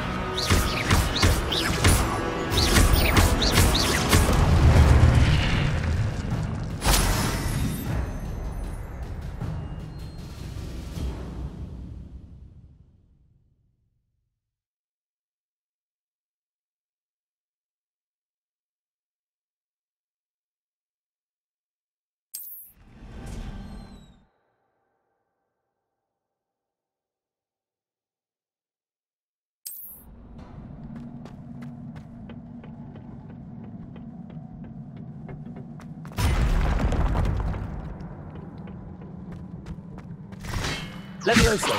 Levioso!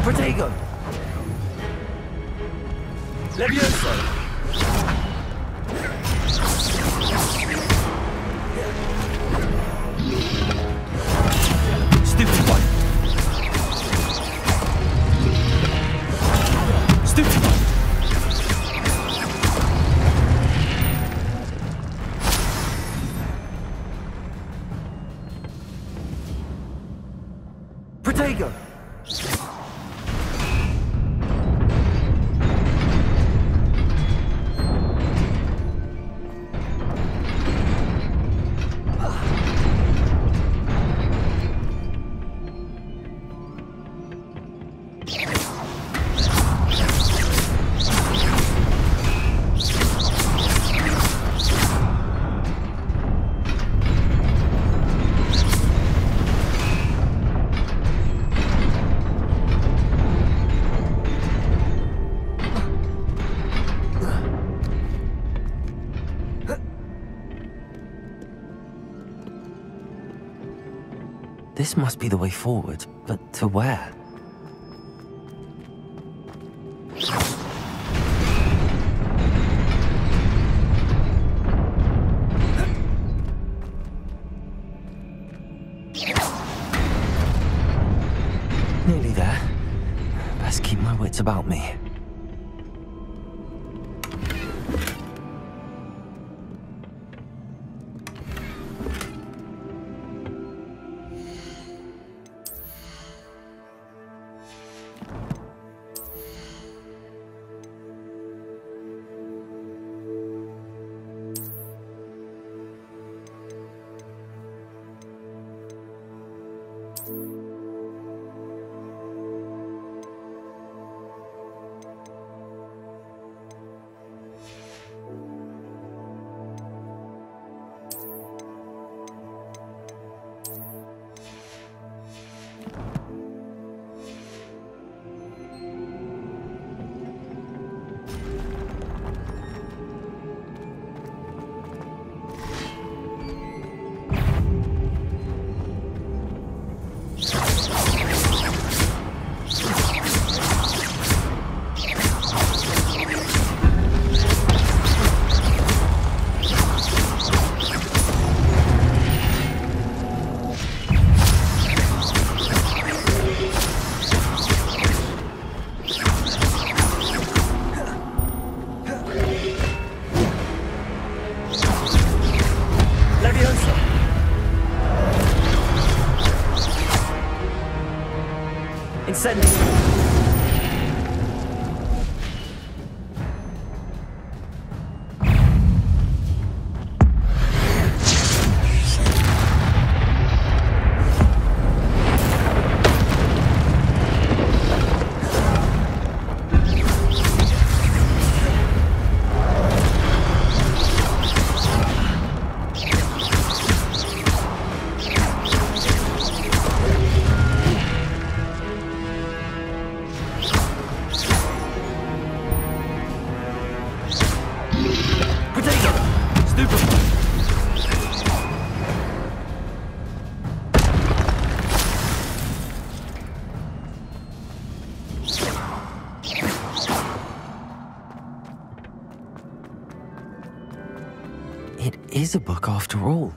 Protego! Levioso! Stupid one! Stupid one! Protego! This must be the way forward, but to where? Nearly there. Best keep my wits about me. It is a book after all.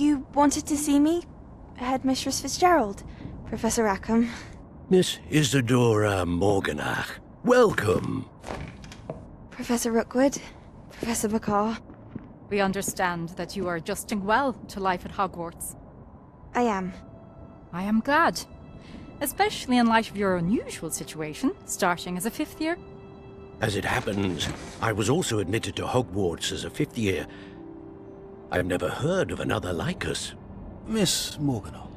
You wanted to see me? Headmistress Fitzgerald, Professor Rackham. Miss Isadora Morganach, welcome. Professor Rookwood, Professor Bakar. We understand that you are adjusting well to life at Hogwarts. I am. I am glad. Especially in light of your unusual situation, starting as a 5th year. As it happens, I was also admitted to Hogwarts as a 5th year. I've never heard of another like us. Miss Morganach,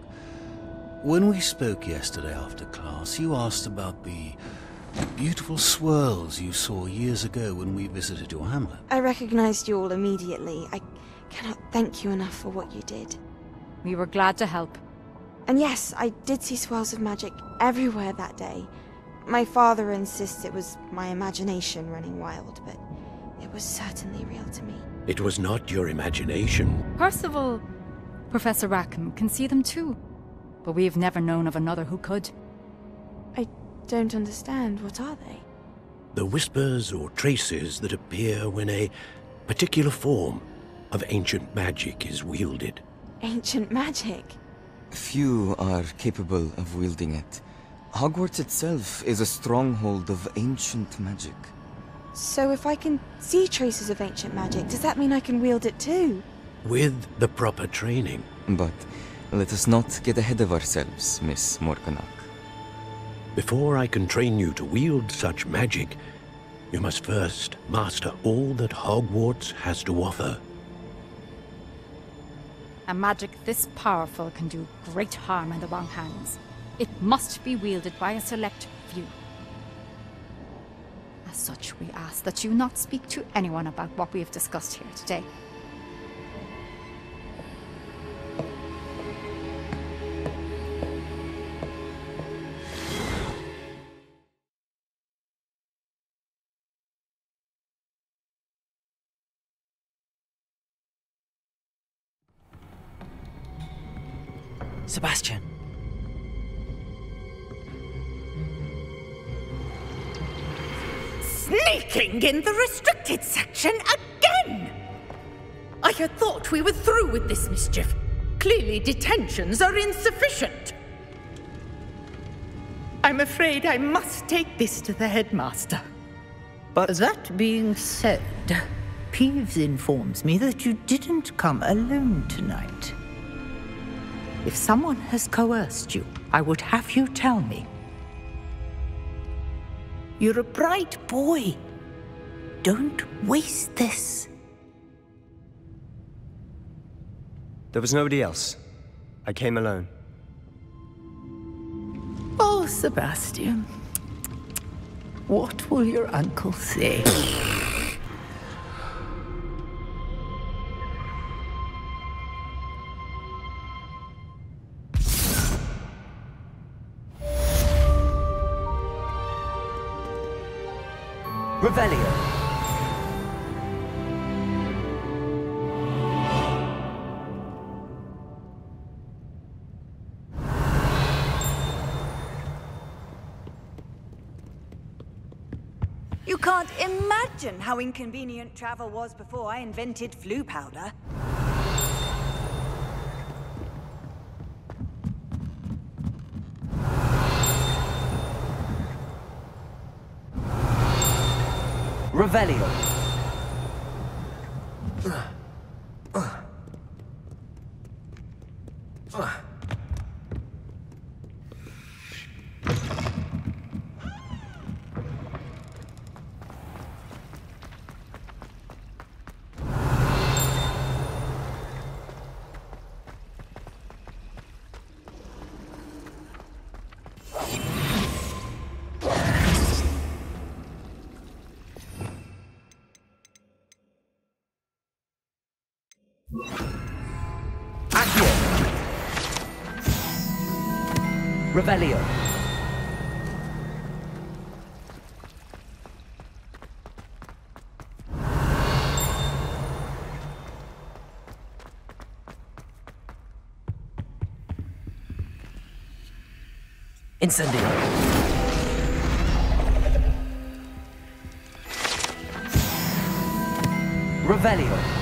when we spoke yesterday after class, you asked about the beautiful swirls you saw years ago when we visited your hamlet. I recognized you all immediately. I cannot thank you enough for what you did. We were glad to help. And yes, I did see swirls of magic everywhere that day. My father insists it was my imagination running wild, but it was certainly real to me. It was not your imagination. Percival, Professor Rackham can see them too, but we have never known of another who could. I don't understand. What are they? The whispers or traces that appear when a particular form of ancient magic is wielded. Ancient magic? Few are capable of wielding it. Hogwarts itself is a stronghold of ancient magic. So if I can see traces of ancient magic, does that mean I can wield it too? With the proper training. But let us not get ahead of ourselves, Miss Morganach. Before I can train you to wield such magic, you must first master all that Hogwarts has to offer. A magic this powerful can do great harm in the wrong hands. It must be wielded by a select few. As such, we ask that you not speak to anyone about what we have discussed here today. Sebastian. Sneaking in the restricted section again! I had thought we were through with this mischief. Clearly detentions are insufficient. I'm afraid I must take this to the headmaster. But that being said, Peeves informs me that you didn't come alone tonight. If someone has coerced you, I would have you tell me. You're a bright boy. Don't waste this. There was nobody else. I came alone. Oh, Sebastian. What will your uncle say? Revelio. You can't imagine how inconvenient travel was before I invented flu powder. Revelio. Revelio. Incendio. Revelio.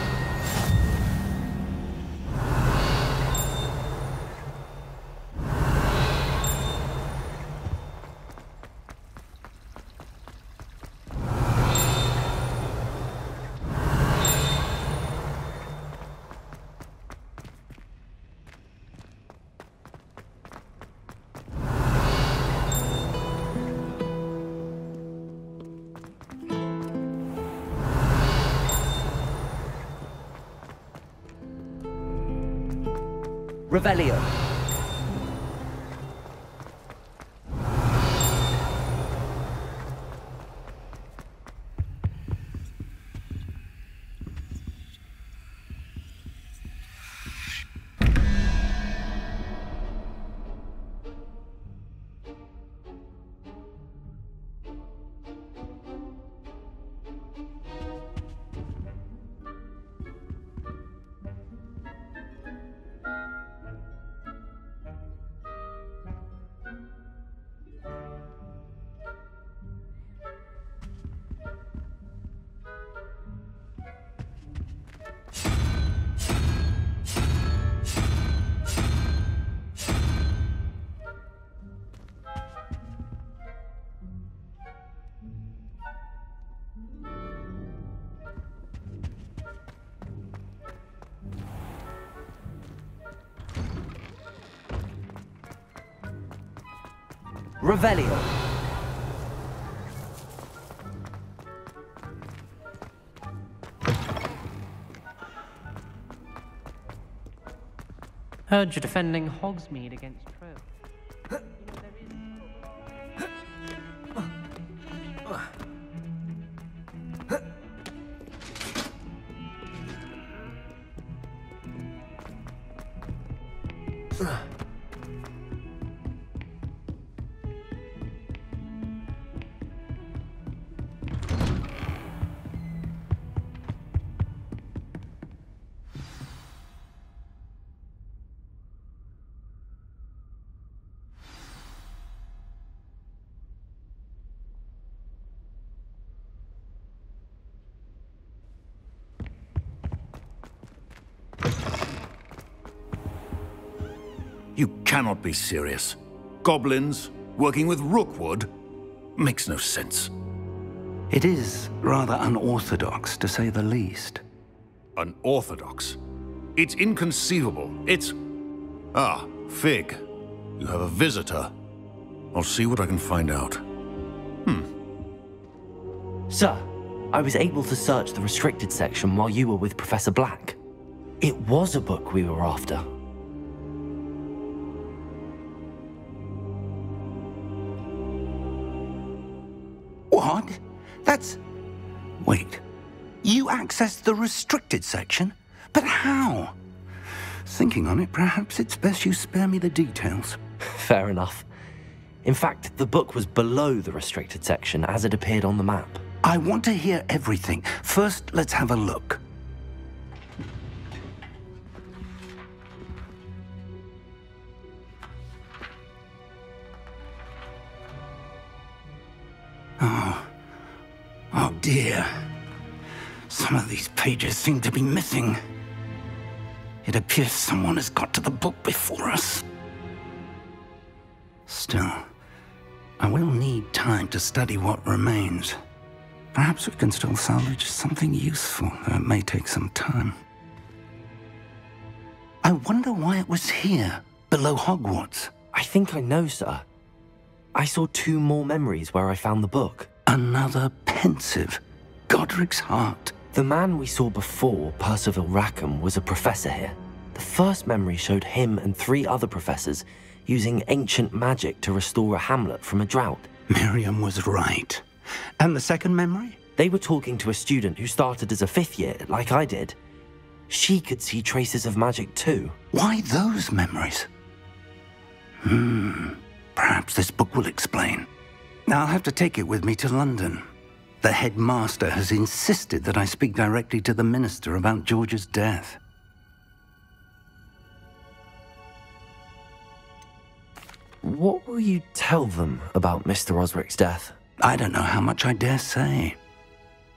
Revelio. Revelio. Heard you're defending Hogsmeade against Troll. You cannot be serious. Goblins working with Rookwood? Makes no sense. It is rather unorthodox, to say the least. Unorthodox? It's inconceivable. It's... Ah, Fig. You have a visitor. I'll see what I can find out. Sir, I was able to search the restricted section while you were with Professor Black. It was a book we were after. What? That's... Wait. You accessed the restricted section? But how? Thinking on it, perhaps it's best you spare me the details. Fair enough. In fact, the book was below the restricted section as it appeared on the map. I want to hear everything. First, let's have a look. Oh dear. Some of these pages seem to be missing. It appears someone has got to the book before us. Still, I will need time to study what remains. Perhaps we can still salvage something useful, though it may take some time. I wonder why it was here, below Hogwarts. I think I know, sir. I saw 2 more memories where I found the book. Another pensive. Godric's heart. The man we saw before, Percival Rackham, was a professor here. The first memory showed him and 3 other professors using ancient magic to restore a hamlet from a drought. Miriam was right. And the second memory? They were talking to a student who started as a 5th year, like I did. She could see traces of magic too. Why those memories? Perhaps this book will explain. I'll have to take it with me to London. The headmaster has insisted that I speak directly to the minister about George's death. What will you tell them about Mr. Osric's death? I don't know how much I dare say.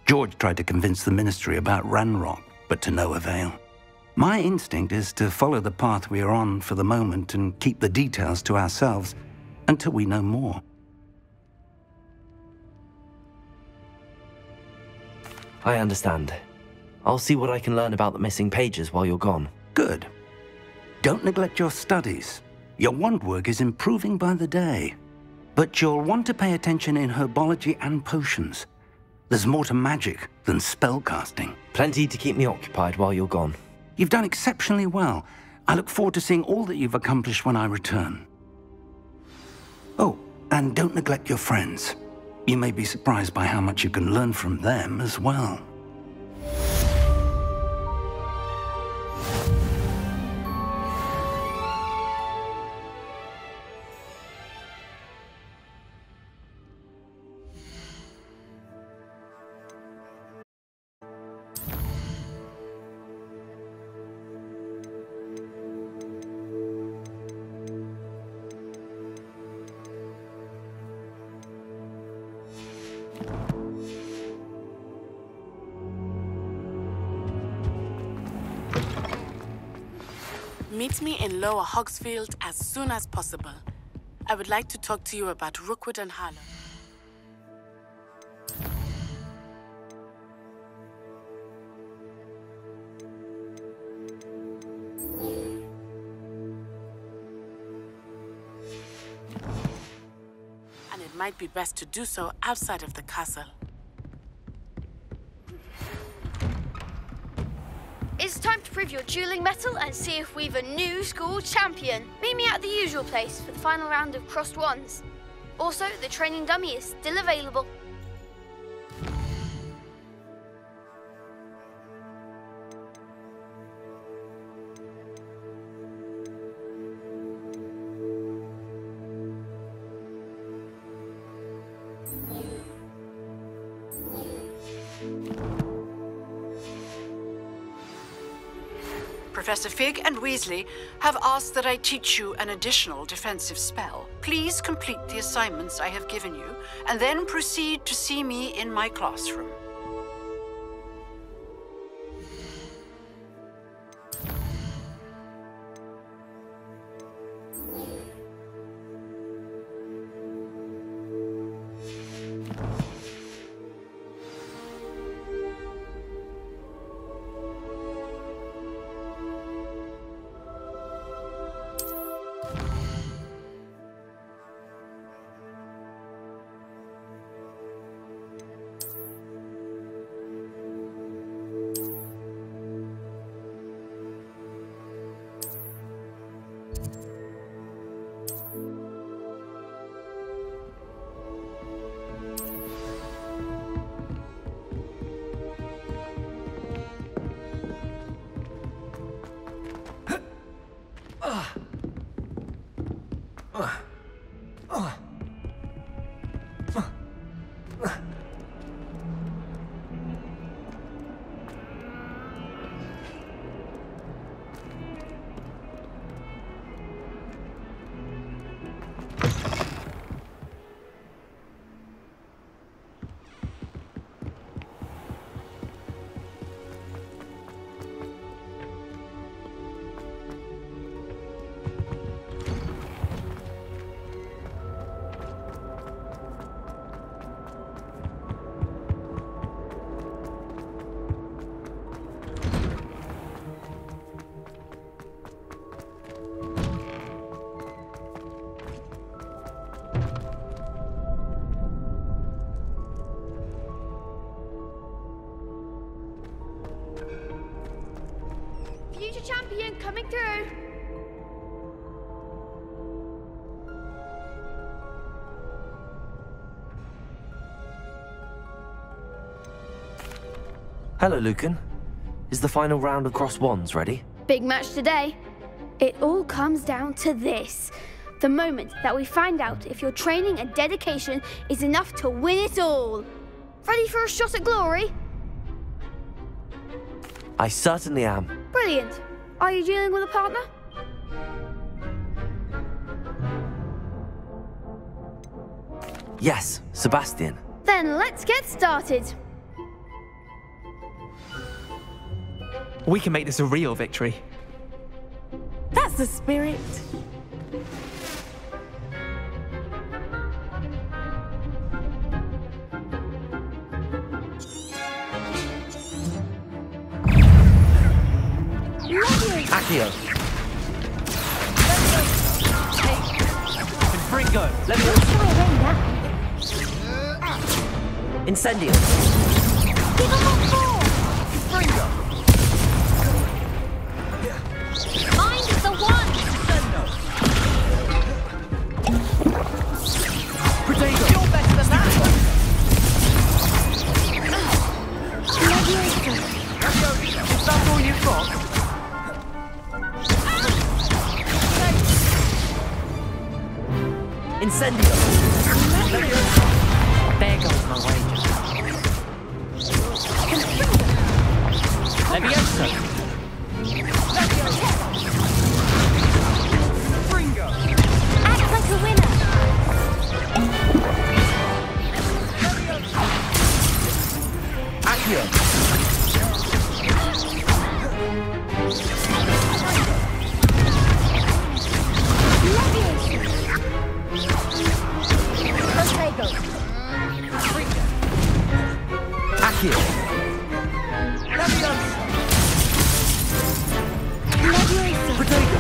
George tried to convince the ministry about Ranrock, but to no avail. My instinct is to follow the path we are on for the moment and keep the details to ourselves until we know more. I understand. I'll see what I can learn about the missing pages while you're gone. Good. Don't neglect your studies. Your wand work is improving by the day. But you'll want to pay attention in herbology and potions. There's more to magic than spellcasting. Plenty to keep me occupied while you're gone. You've done exceptionally well. I look forward to seeing all that you've accomplished when I return. Oh, and don't neglect your friends. You may be surprised by how much you can learn from them as well. Meet me in Lower Hogsfield as soon as possible. I would like to talk to you about Rookwood and Harlow. And it might be best to do so outside of the castle. It's time to prove your dueling mettle and see if we've a new school champion. Meet me at the usual place for the final round of crossed wands. Also, the training dummy is still available. Professor Fig and Weasley have asked that I teach you an additional defensive spell. Please complete the assignments I have given you, and then proceed to see me in my classroom. Future champion coming through. Hello, Lucan. Is the final round of crossed wands ready? Big match today. It all comes down to this. The moment that we find out if your training and dedication is enough to win it all. Ready for a shot at glory? I certainly am. Brilliant. Are you dealing with a partner? Yes, Sebastian. Then let's get started. We can make this a real victory. That's the spirit. Accio. Confringo. Let me... Incendio. Give him a 4! Confringo. Mind Incendio! There goes my wager. Levioso! Act like a winner! Accio! Accio! Protego!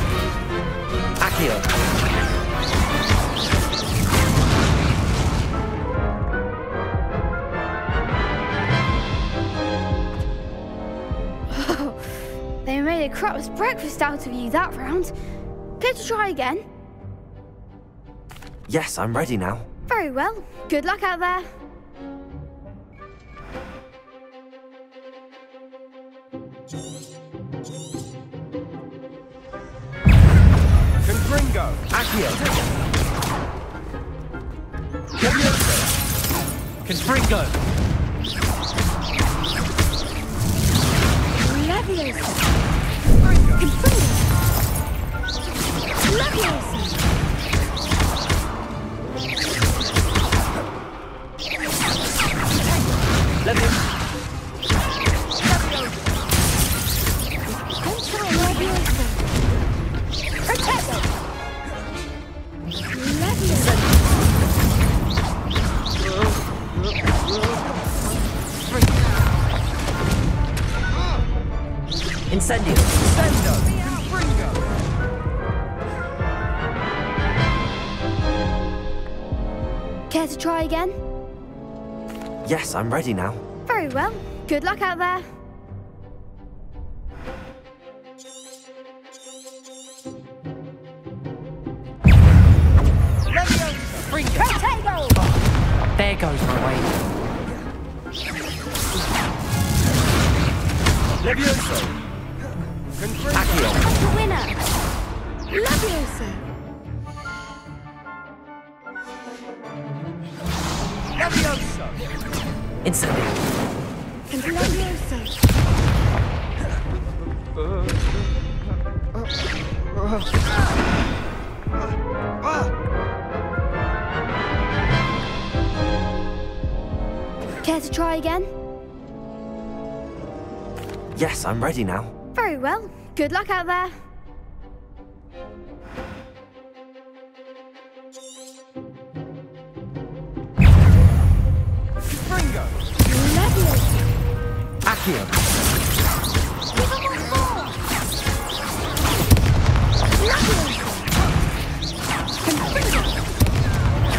Accio! They made a crap's breakfast out of you that round. Care to try again? Yes, I'm ready now. Very well. Good luck out there. Confringo! Accio! Confringo! Leviosa! Confringo! Leviosa! Incendio! Care to try again? Yes, I'm ready now. Very well. Good luck out there. Protego! There goes my wager. Levioso! Accio! The winner! Leviosa! Levioso! Incendio! Leviosa! Care to try again? Yes, I'm ready now. Very well. Good luck out there. Confringo! Leviosa! Accio! Give him one more! Leviosa! Confringo!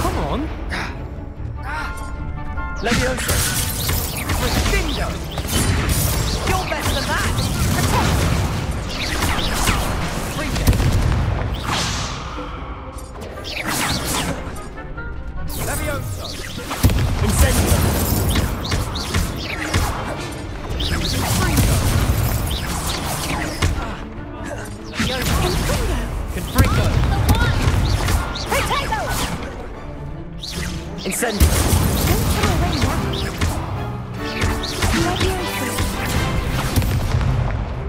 Come on! Levioso! Crescendo! You're better than that! Levioso! Incendio! Confringo! Protego! Incendio!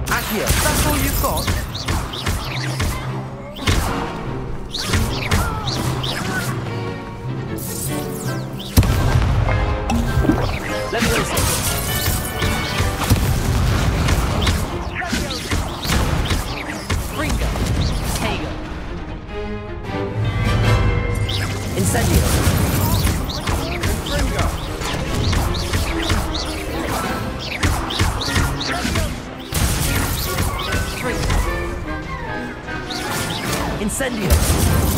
Accio! That's all you've got? Levioso! Fringo! Tego! Incendio! Confringo! Incendio!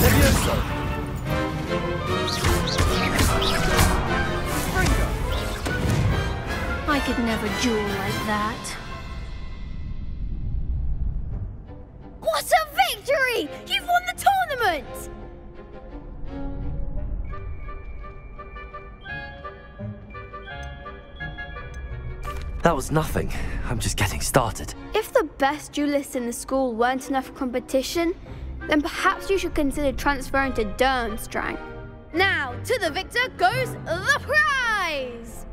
Levioso! I could never duel like that. What a victory! You've won the tournament! That was nothing. I'm just getting started. If the best duelists in the school weren't enough for competition, then perhaps you should consider transferring to Durmstrang. Now, to the victor goes the prize!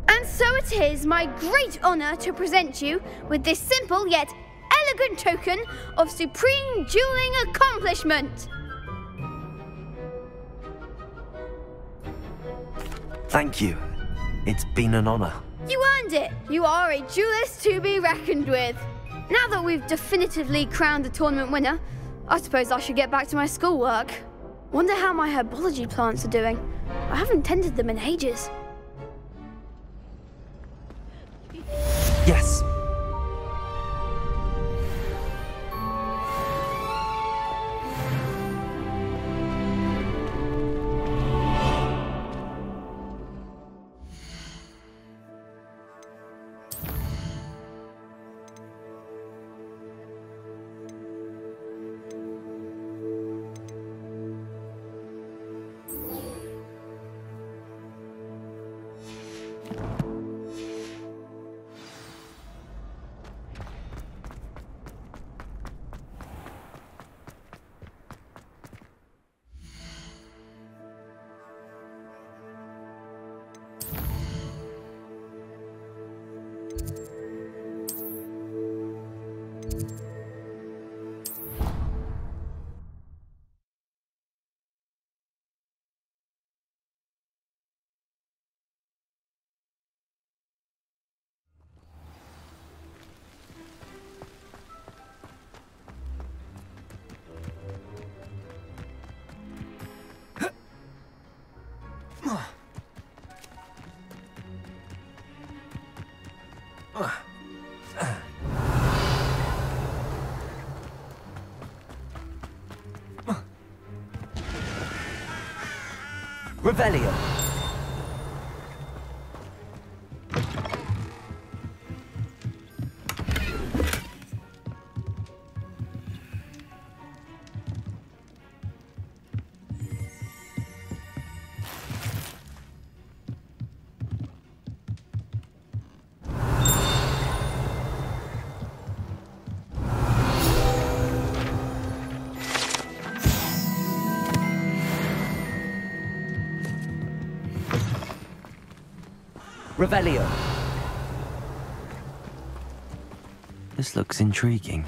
And so it is my great honor to present you with this simple yet elegant token of supreme dueling accomplishment. Thank you. It's been an honor. You earned it. You are a duelist to be reckoned with. Now that we've definitively crowned the tournament winner, I suppose I should get back to my schoolwork. Wonder how my herbology plants are doing. I haven't tended them in ages. Yes. Revelio. Revelio. This looks intriguing.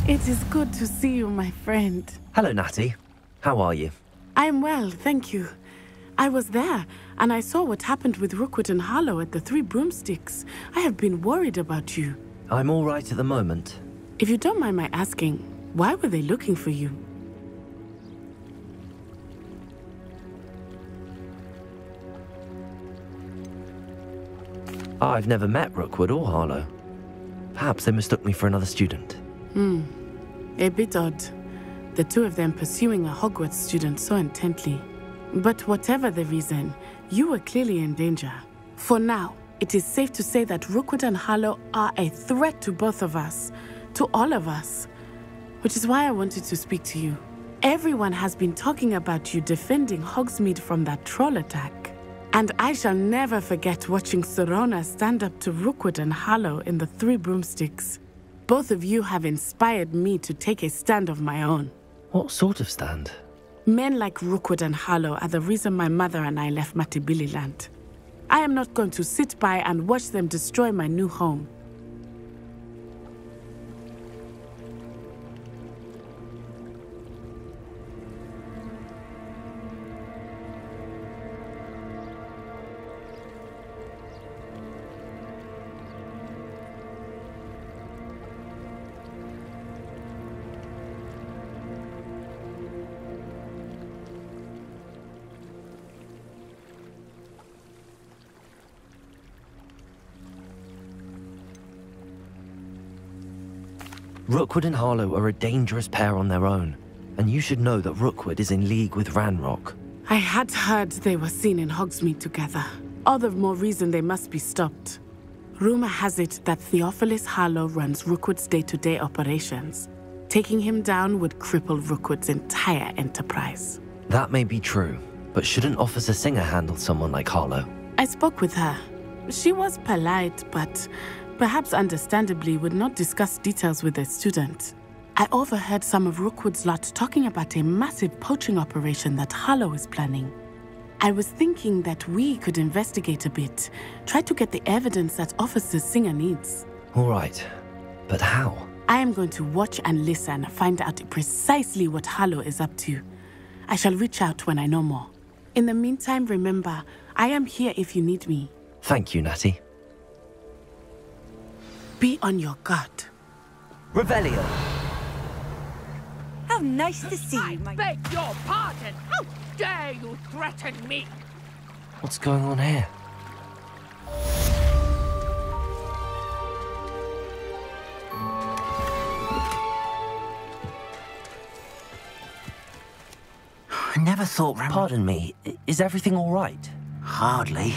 It is good to see you, my friend. Hello, Natty. How are you? I am well, thank you. I was there, and I saw what happened with Rookwood and Harlow at the Three Broomsticks. I have been worried about you. I'm all right at the moment. If you don't mind my asking, why were they looking for you? I've never met Rookwood or Harlow. Perhaps they mistook me for another student. A bit odd. The two of them pursuing a Hogwarts student so intently. But whatever the reason, you were clearly in danger. For now, it is safe to say that Rookwood and Harlow are a threat to both of us, to all of us. Which is why I wanted to speak to you. Everyone has been talking about you defending Hogsmeade from that troll attack. And I shall never forget watching Serona stand up to Rookwood and Harlow in the Three Broomsticks. Both of you have inspired me to take a stand of my own. What sort of stand? Men like Rookwood and Harlow are the reason my mother and I left Matibili Land. I am not going to sit by and watch them destroy my new home. Rookwood and Harlow are a dangerous pair on their own, and you should know that Rookwood is in league with Ranrock. I had heard they were seen in Hogsmeade together. All the more reason they must be stopped. Rumor has it that Theophilus Harlow runs Rookwood's day-to-day operations. Taking him down would cripple Rookwood's entire enterprise. That may be true, But shouldn't Officer Singer handle someone like Harlow? I spoke with her. She was polite, but perhaps understandably would not discuss details with a student. I overheard some of Rookwood's lot talking about a massive poaching operation that Harlow is planning. I was thinking that we could investigate a bit, try to get the evidence that Officer Singer needs. All right, but how? I am going to watch and listen, find out precisely what Harlow is up to. I shall reach out when I know more. In the meantime, remember, I am here if you need me. Thank you, Natty. Be on your guard. Revelio! How nice to see you, I beg your pardon! How dare you threaten me? What's going on here? I never thought Pardon me, is everything all right? Hardly.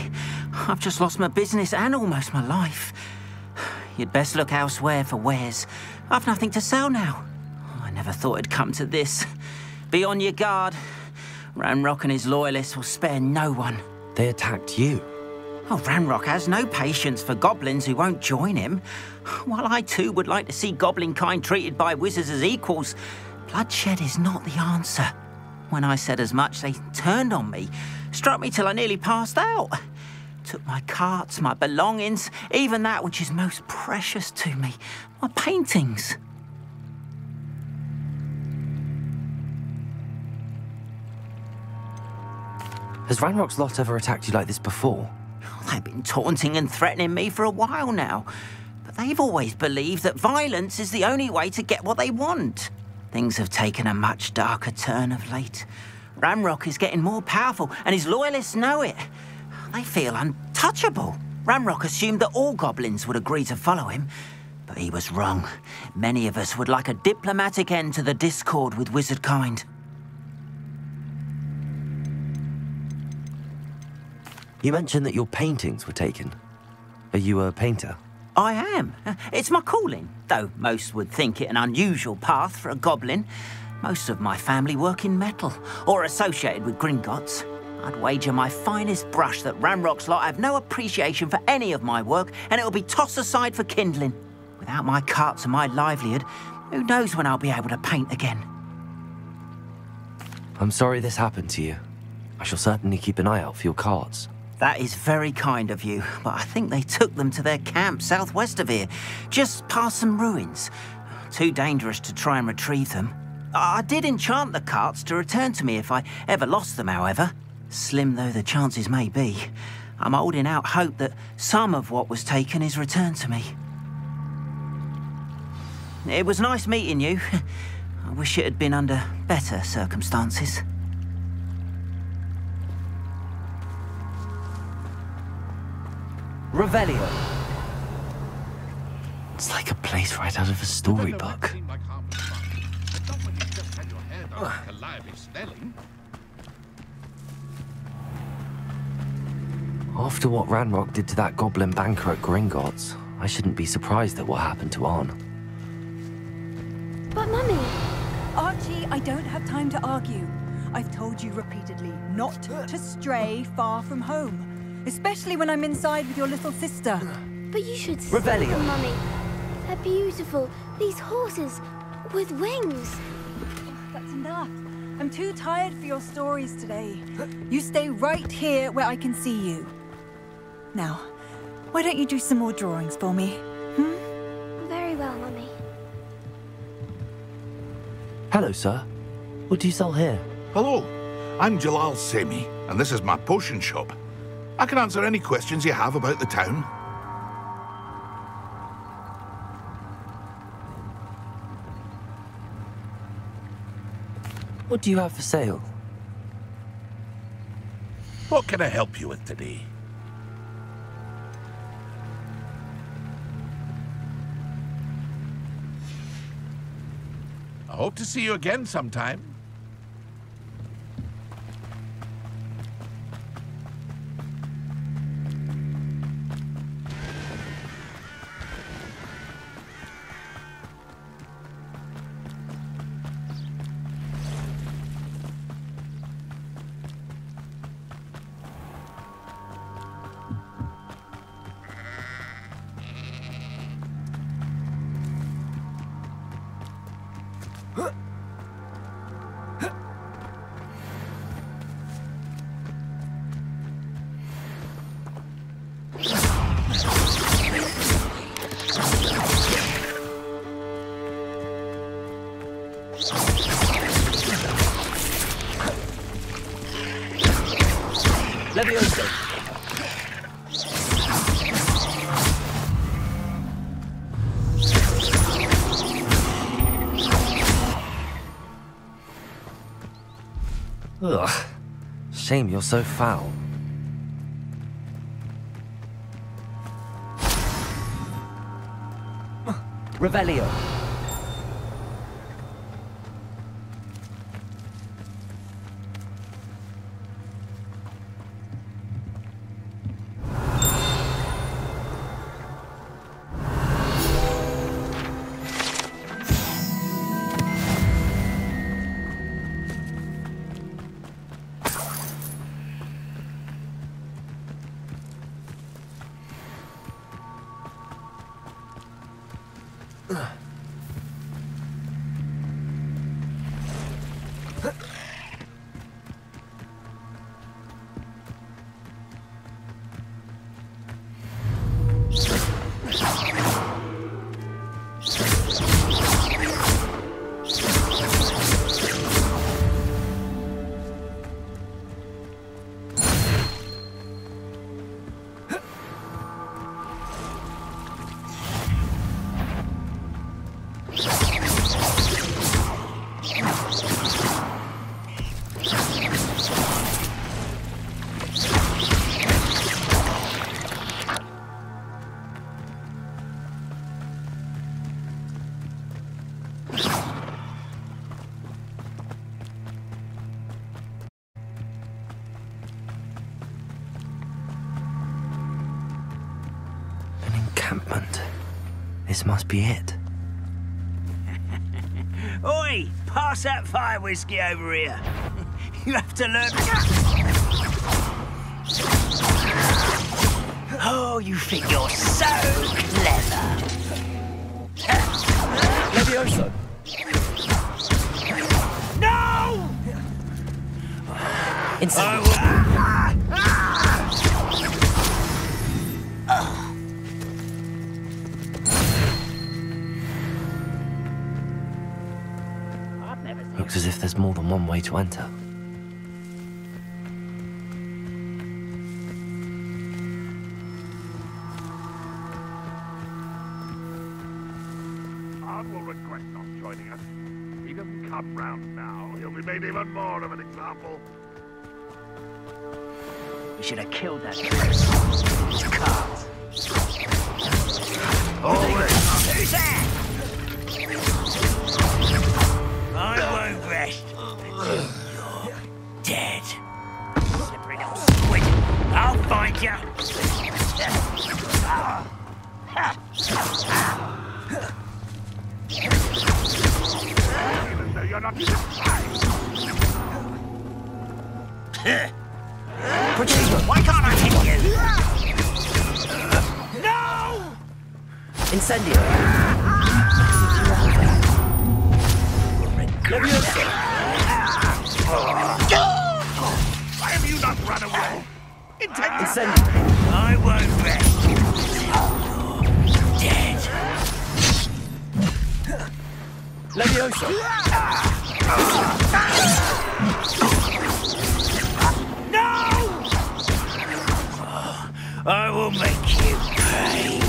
I've just lost my business and almost my life. You'd best look elsewhere for wares. I've nothing to sell now. I never thought it'd come to this. Be on your guard. Ranrock and his loyalists will spare no one. They attacked you? Oh, Ranrock has no patience for goblins who won't join him. While I too would like to see goblin kind treated by wizards as equals, bloodshed is not the answer. When I said as much, they turned on me, struck me till I nearly passed out. Took my carts, my belongings, even that which is most precious to me, my paintings. Has Ranrock's lot ever attacked you like this before? They've been taunting and threatening me for a while now, but they've always believed that violence is the only way to get what they want. Things have taken a much darker turn of late. Ranrock is getting more powerful, and his loyalists know it. They feel untouchable. Ranrock assumed that all goblins would agree to follow him, but he was wrong. Many of us would like a diplomatic end to the discord with wizard kind. You mentioned that your paintings were taken. Are you a painter? I am. It's my calling, though most would think it an unusual path for a goblin. Most of my family work in metal, or associated with Gringotts. I'd wager my finest brush that Ranrock's lot have no appreciation for any of my work, and it'll be tossed aside for kindling. Without my carts and my livelihood, who knows when I'll be able to paint again. I'm sorry this happened to you. I shall certainly keep an eye out for your carts. That is very kind of you, but I think they took them to their camp southwest of here, just past some ruins. Too dangerous to try and retrieve them. I did enchant the carts to return to me if I ever lost them, however. Slim though the chances may be, I'm holding out hope that some of what was taken is returned to me. It was nice meeting you. I wish it had been under better circumstances. Revelio. It's like a place right out of a storybook. After what Ranrock did to that goblin banker at Gringotts, I shouldn't be surprised at what happened to Arn. But Mummy... Archie, I don't have time to argue. I've told you repeatedly not to stray far from home. Especially when I'm inside with your little sister. But you should see Revelio. them, Mummy. They're beautiful. These horses with wings. That's enough. I'm too tired for your stories today. You stay right here where I can see you. Now, why don't you do some more drawings for me? Very well, Mummy. Hello, sir. What do you sell here? Hello, I'm Jalal Semi, and this is my potion shop. I can answer any questions you have about the town. What do you have for sale? What can I help you with today? I hope to see you again sometime. Leviosa! Ugh. Shame you're so foul. Revelio. This must be it. Oi! Pass that fire whiskey over here. You have to learn... Oh, you think you're so clever. Leviosa! No! Looks as if there's more than one way to enter. Ard will regret not joining us. If he doesn't come round now, he'll be made even more of an example. We should have killed that place. It's cards. Who's that? I won't rest until you're dead. Slippery little squid. I'll find you. Even though you're not Why can't I hit you? No! Incendio. Leviosa. Why have you not run away? Incendio. I won't rest until you're dead. Leviosa. No! I will make you pay.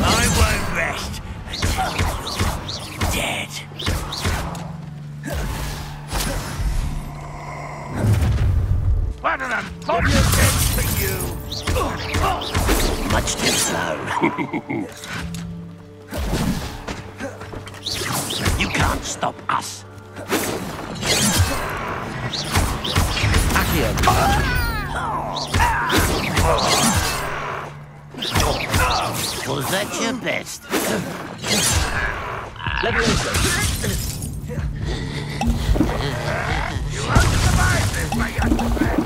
I won't rest until you're dead. Better than nonsense for you. Much too slow. You can't stop us. Accio. Was that your best? Leviosa. You won't survive this, my young friend.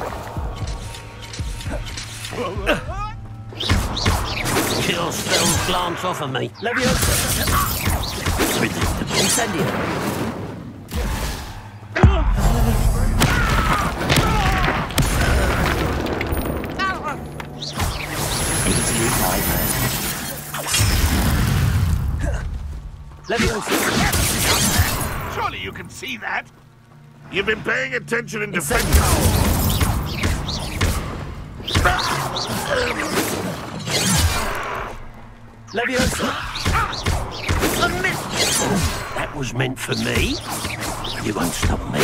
Chill spells glance off of me. Leviosa. Predictable. Incendio. Leviosa. Surely you can see that. You've been paying attention in defense. Leviosa. A miss! That was meant for me. You won't stop me.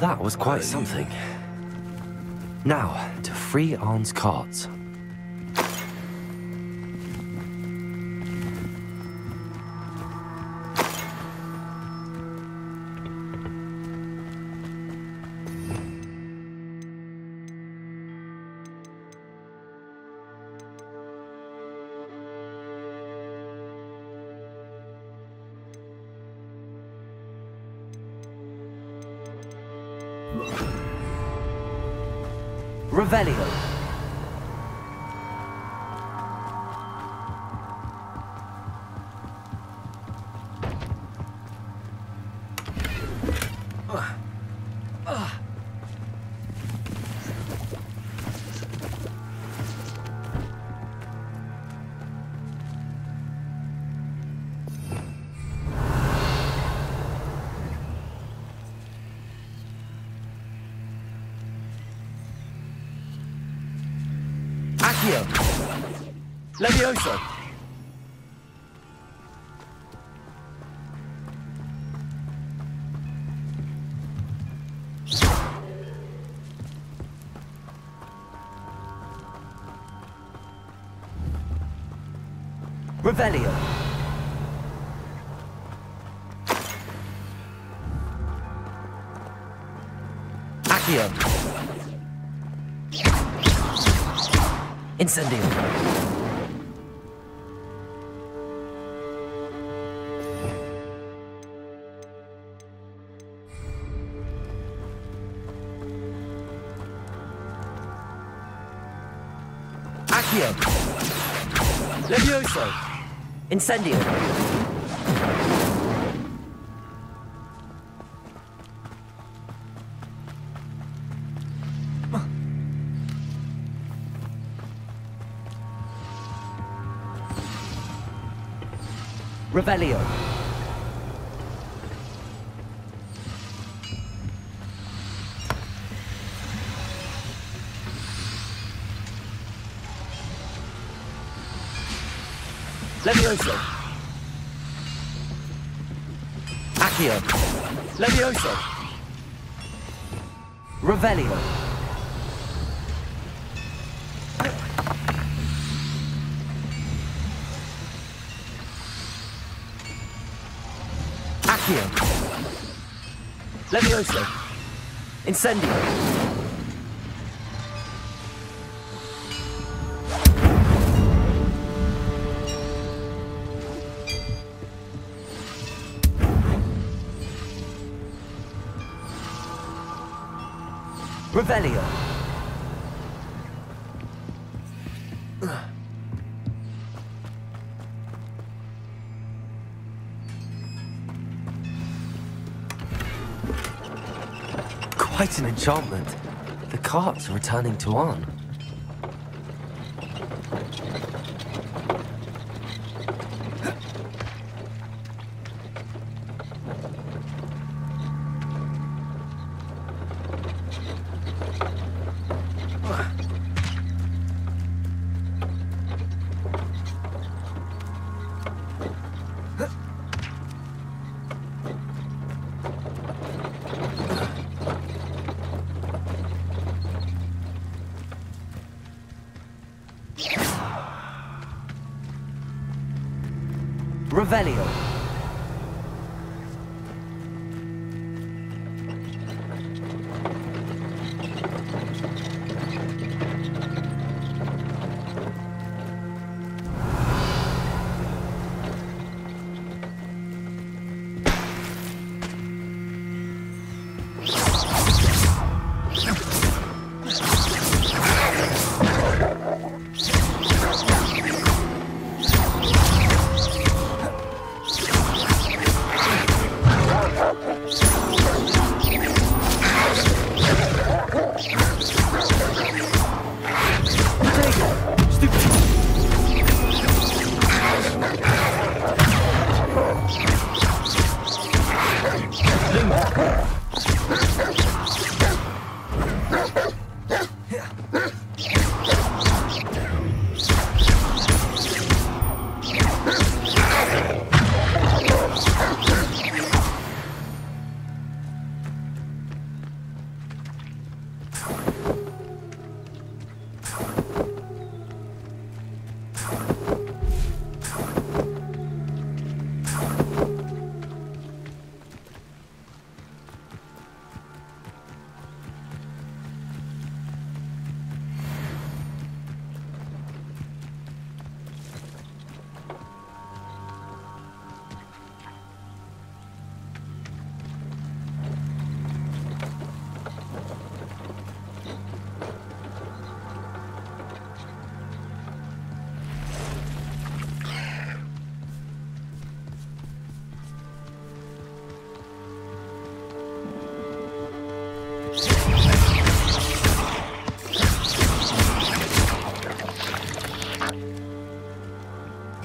That was quite something. Now, to free Arn's cards. Revelio. Leviosa. Revelio. Accio. Incendio. Levioso. Incendio. Revelio. Levioso. Accio. Levioso. Revelio. Accio. Levioso. Incendio. Revelio. Quite an enchantment. The carts are returning to Arn. Revelio.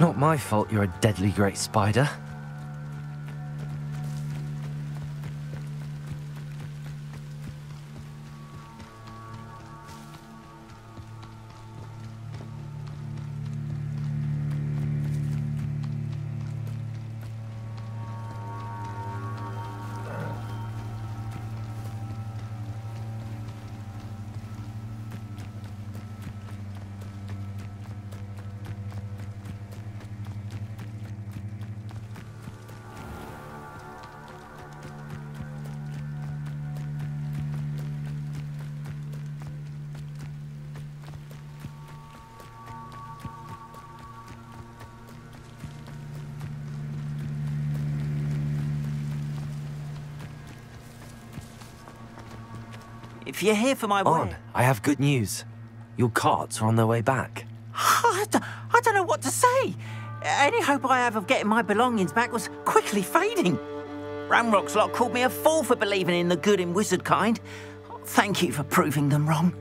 Not my fault you're a deadly great spider. If you're here for my On, I have good news. Your carts are on their way back. I don't know what to say. Any hope I have of getting my belongings back was quickly fading. Ramrock's lot called me a fool for believing in the good in wizard kind. Thank you for proving them wrong.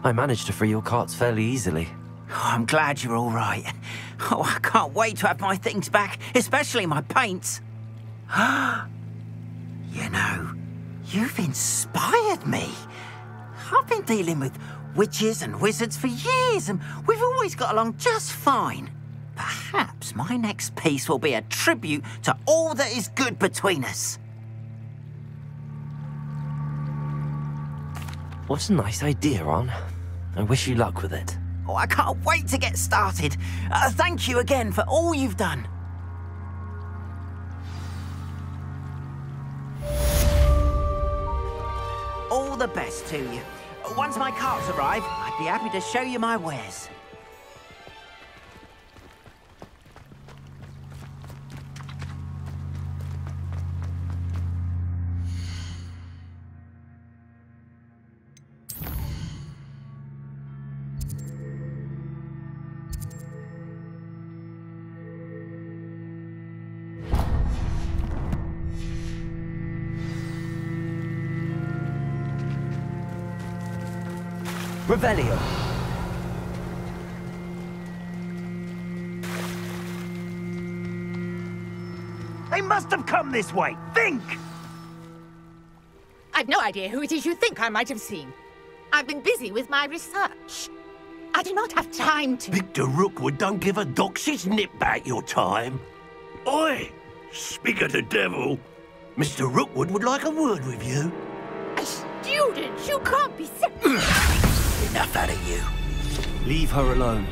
I managed to free your carts fairly easily. Oh, I'm glad you're all right. Oh, I can't wait to have my things back, especially my paints. You know, you've inspired me. I've been dealing with witches and wizards for years, and we've always got along just fine. Perhaps my next piece will be a tribute to all that is good between us. What a nice idea, Ron. I wish you luck with it. Oh, I can't wait to get started. Thank you again for all you've done. All the best to you. Once my carts arrive, I'd be happy to show you my wares. Revelio. They must have come this way. Think! I've no idea who it is you think I might have seen. I've been busy with my research. I do not have time to... Victor Rookwood don't give a doxy's nip back your time. Oi! Speak of the devil. Mr. Rookwood would like a word with you. A student? You can't be so... Enough out of you. Leave her alone.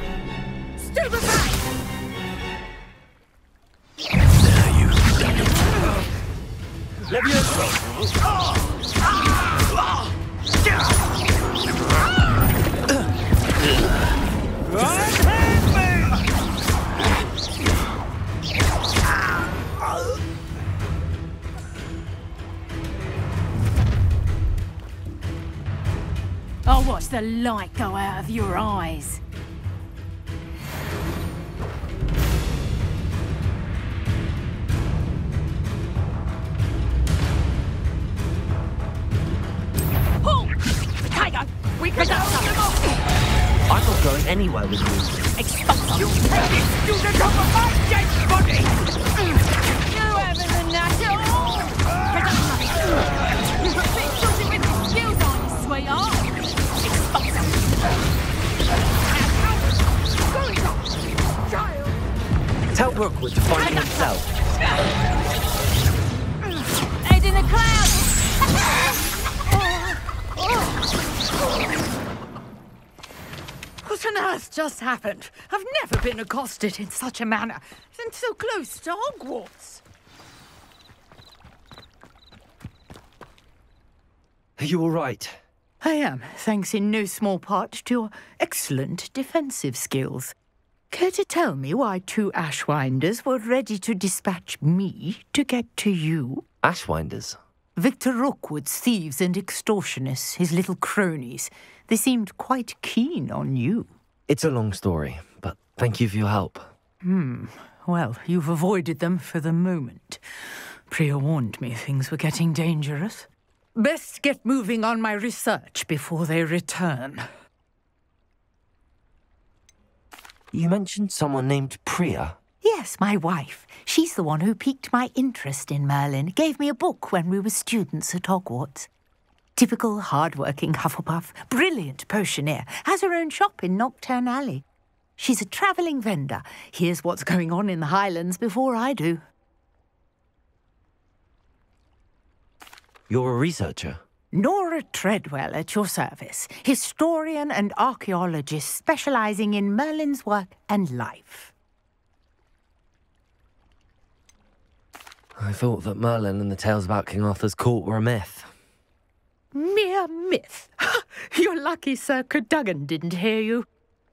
Still behind! I'll watch the light go out of your eyes. Pull! Tiger, we can go! I'm not going anywhere with you. Expulse you! Take this student off of my dead body! You having the national? Bit shorty with the skills on you, sweetheart! Expulse him! Child! Tell Rookwood to find him himself. Head in the clouds! What on earth just happened? I've never been accosted in such a manner, and so close to Hogwarts. Are you all right? I am, thanks in no small part to your excellent defensive skills. Care to tell me why 2 Ashwinders were ready to dispatch me to get to you? Ashwinders? Victor Rookwood's thieves and extortionists, his little cronies. They seemed quite keen on you. It's a long story, but thank you for your help. Well, you've avoided them for the moment. Priya warned me things were getting dangerous. Best get moving on my research before they return. You mentioned someone named Priya. Yes, my wife. She's the one who piqued my interest in Merlin, gave me a book when we were students at Hogwarts. Typical hard-working Hufflepuff, brilliant potioneer, has her own shop in Knockturn Alley. She's a travelling vendor. Hears what's going on in the Highlands before I do. You're a researcher? Nora Treadwell at your service, historian and archaeologist specialising in Merlin's work and life. I thought that Merlin and the tales about King Arthur's court were a myth. Mere myth. You're lucky Sir Cadogan didn't hear you.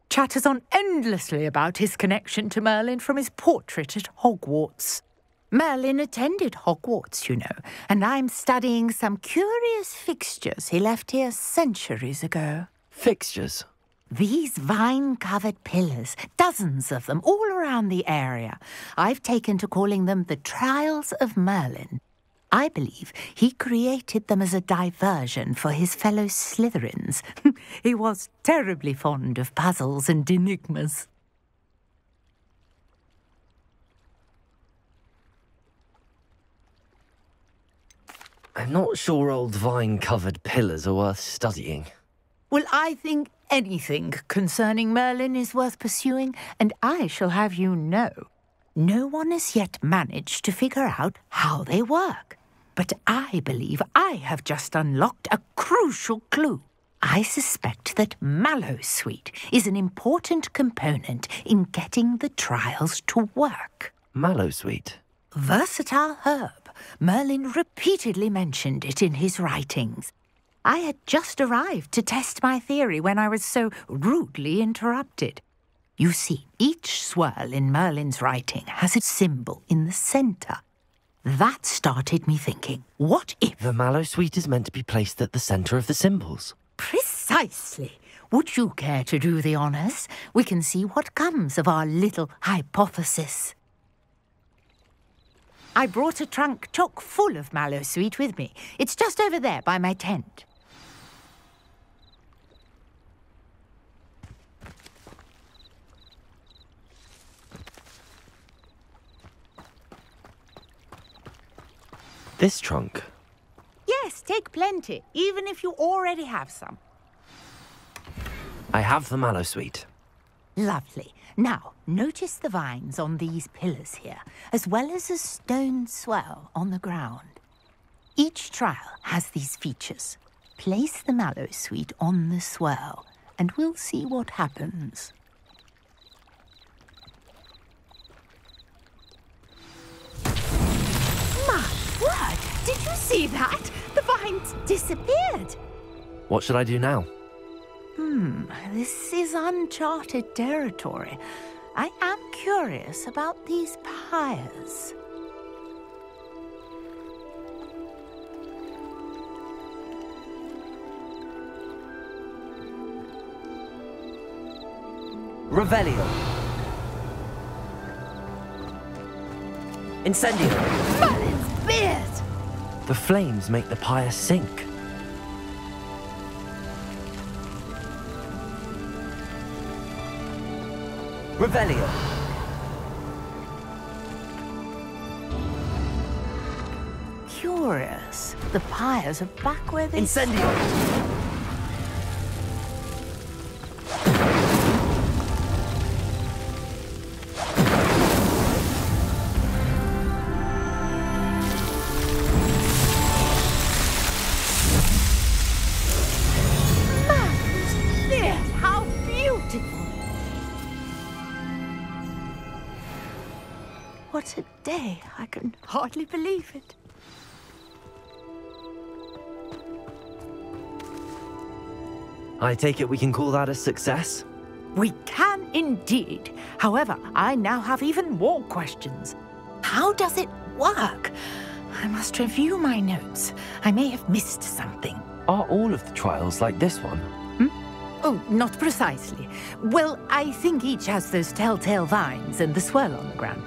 Chatters on endlessly about his connection to Merlin from his portrait at Hogwarts. Merlin attended Hogwarts, you know, and I'm studying some curious fixtures he left here centuries ago. Fixtures? These vine-covered pillars, dozens of them, all around the area. I've taken to calling them the Trials of Merlin. I believe he created them as a diversion for his fellow Slytherins. He was terribly fond of puzzles and enigmas. I'm not sure old vine-covered pillars are worth studying. Well, I think anything concerning Merlin is worth pursuing, and I shall have you know, no one has yet managed to figure out how they work. But I believe I have just unlocked a crucial clue. I suspect that Mallowsweet is an important component in getting the trials to work. Mallowsweet? Versatile herb. Merlin repeatedly mentioned it in his writings. I had just arrived to test my theory when I was so rudely interrupted. You see, each swirl in Merlin's writing has a symbol in the centre. That started me thinking, what if... The Mallowsweet is meant to be placed at the centre of the symbols. Precisely. Would you care to do the honours? We can see what comes of our little hypothesis. I brought a trunk chock full of Mallowsweet with me. It's just over there by my tent. This trunk? Yes, take plenty, even if you already have some. I have the mallow sweet. Lovely. Now, notice the vines on these pillars here, as well as a stone swell on the ground. Each trial has these features. Place the mallow sweet on the swell, and we'll see what happens. My word! Did you see that? The vines disappeared. What should I do now? This is uncharted territory. I am curious about these pyres. Revelio. Incendio. Merlin's beard! The flames make the pyre sink. Revelio. Curious. The pyres are back where they... Incendio. How beautiful! What a day. I can hardly believe it. I take it we can call that a success? We can indeed. However, I now have even more questions. How does it work? I must review my notes. I may have missed something. Are all of the trials like this one? Oh, not precisely. Well, I think each has those telltale vines and the swirl on the ground.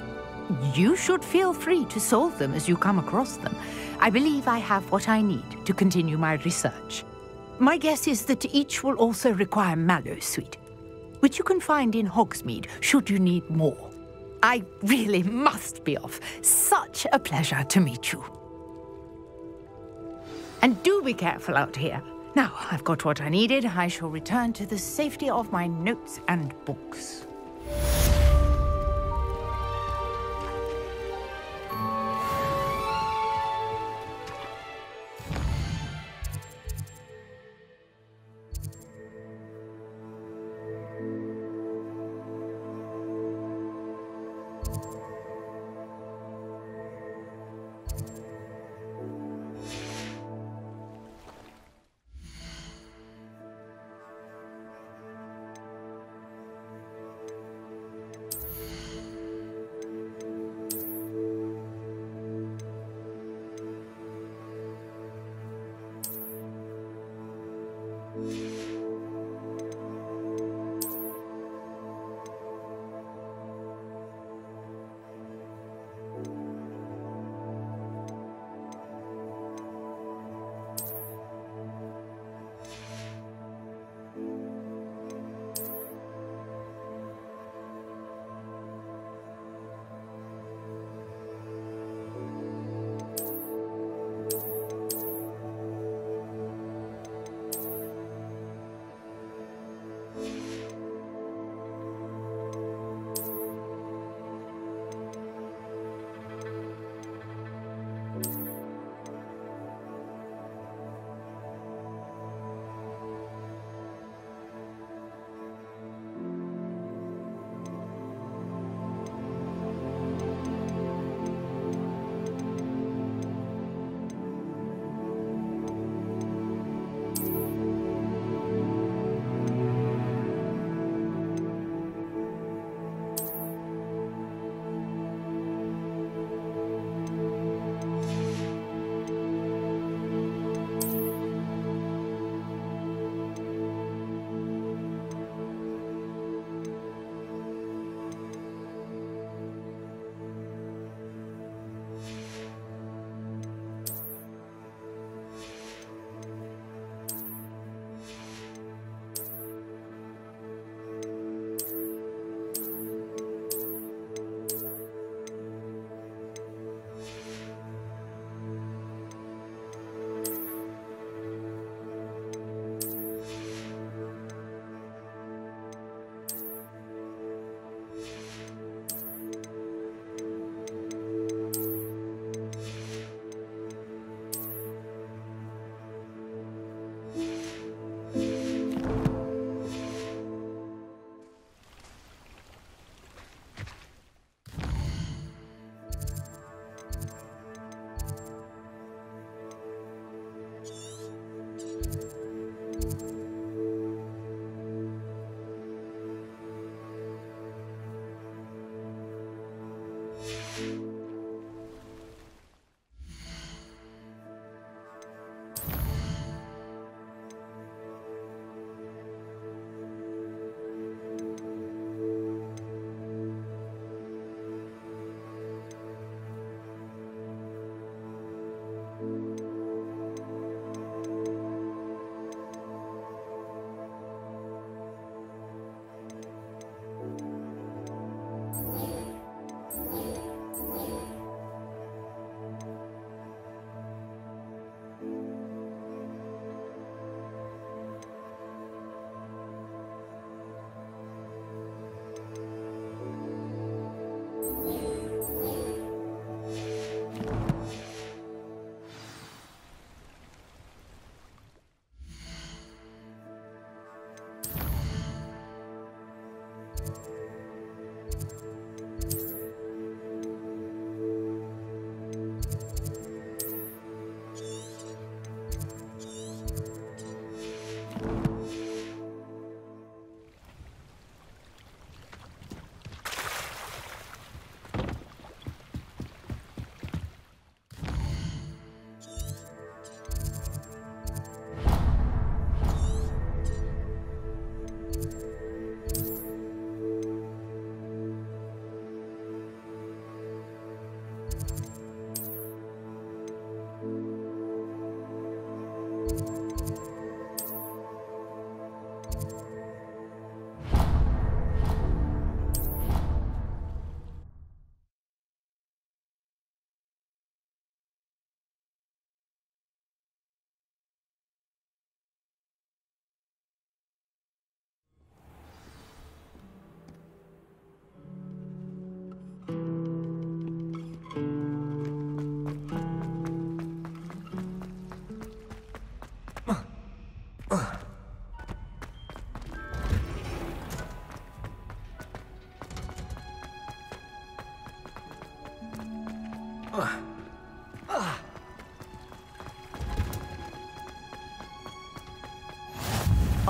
You should feel free to solve them as you come across them. I believe I have what I need to continue my research. My guess is that each will also require mallow sweet, which you can find in Hogsmeade should you need more. I really must be off. Such a pleasure to meet you. And do be careful out here. Now, I've got what I needed. I shall return to the safety of my notes and books.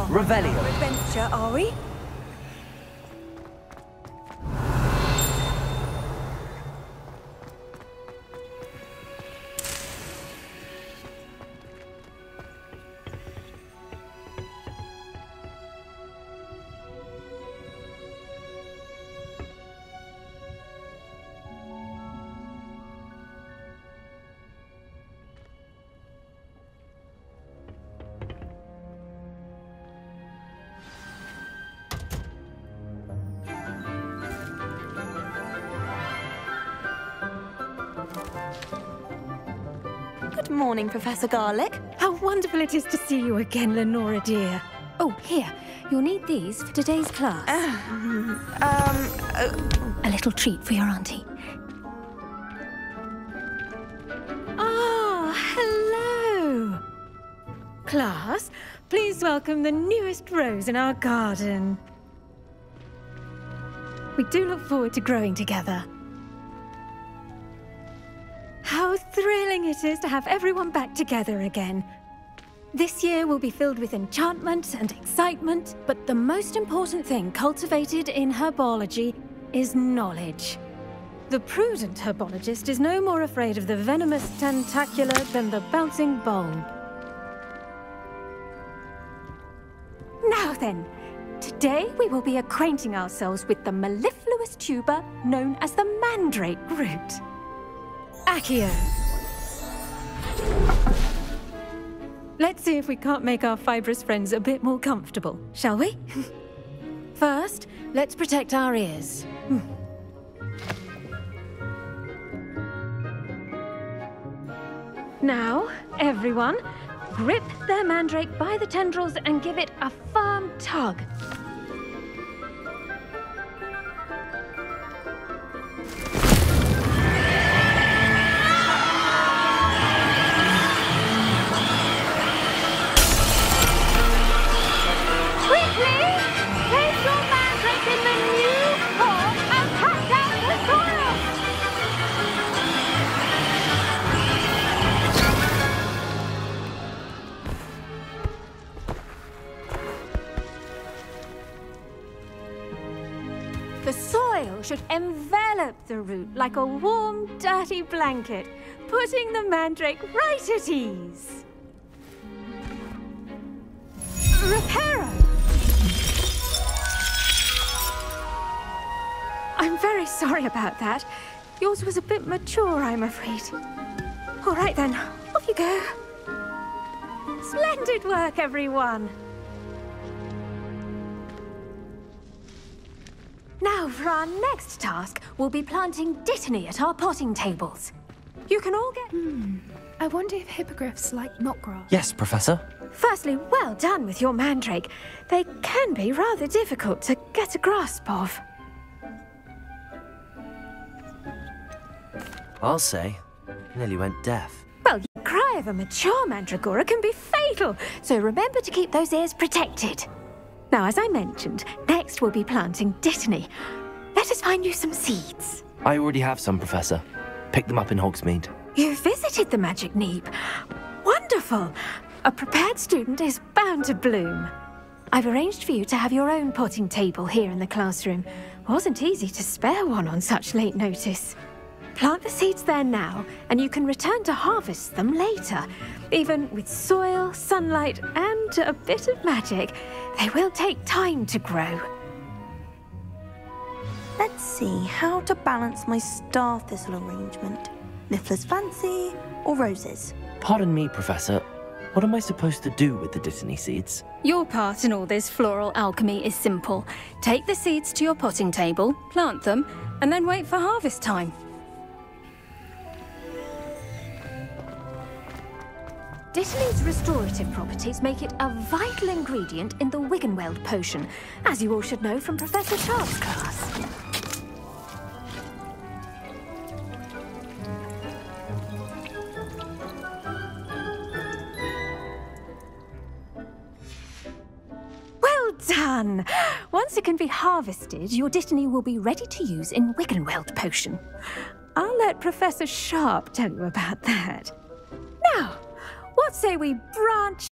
Revelio. Adventure, are we? Good morning, Professor Garlick. How wonderful it is to see you again, Lenora dear. Oh, here. You'll need these for today's class. A little treat for your auntie. Ah, hello. Class, please welcome the newest rose in our garden. We do look forward to growing together. How thrilling it is to have everyone back together again. This year will be filled with enchantment and excitement, but the most important thing cultivated in herbology is knowledge. The prudent herbologist is no more afraid of the venomous tentacula than the bouncing bulb. Now then, today we will be acquainting ourselves with the mellifluous tuber known as the mandrake root. Accio. Let's see if we can't make our fibrous friends a bit more comfortable, shall we? First, let's protect our ears. Now, everyone, grip their mandrake by the tendrils and give it a firm tug. The soil should envelop the root like a warm, dirty blanket, putting the mandrake right at ease. Reparo! I'm very sorry about that. Yours was a bit mature, I'm afraid. All right then, off you go. Splendid work, everyone. Now, for our next task, we'll be planting dittany at our potting tables. You can all get... I wonder if hippogriffs like knotgrass. Yes, Professor. Firstly, well done with your mandrake. They can be rather difficult to get a grasp of. I'll say. Nearly went deaf. Well, the cry of a mature mandragora can be fatal, so remember to keep those ears protected. Now, as I mentioned, next we'll be planting dittany. Let us find you some seeds. I already have some, Professor. Picked them up in Hogsmeade. You visited the Magic Neep. Wonderful. A prepared student is bound to bloom. I've arranged for you to have your own potting table here in the classroom. Wasn't easy to spare one on such late notice. Plant the seeds there now, and you can return to harvest them later. Even with soil, sunlight, and a bit of magic, they will take time to grow. Let's see how to balance my star thistle arrangement. Niffler's fancy or roses? Pardon me, Professor. What am I supposed to do with the dittany seeds? Your part in all this floral alchemy is simple. Take the seeds to your potting table, plant them, and then wait for harvest time. Dittany's restorative properties make it a vital ingredient in the Wiggenweld potion, as you all should know from Professor Sharp's class. Well done! Once it can be harvested, your dittany will be ready to use in Wiggenweld potion. I'll let Professor Sharp tell you about that. Now, what say we branch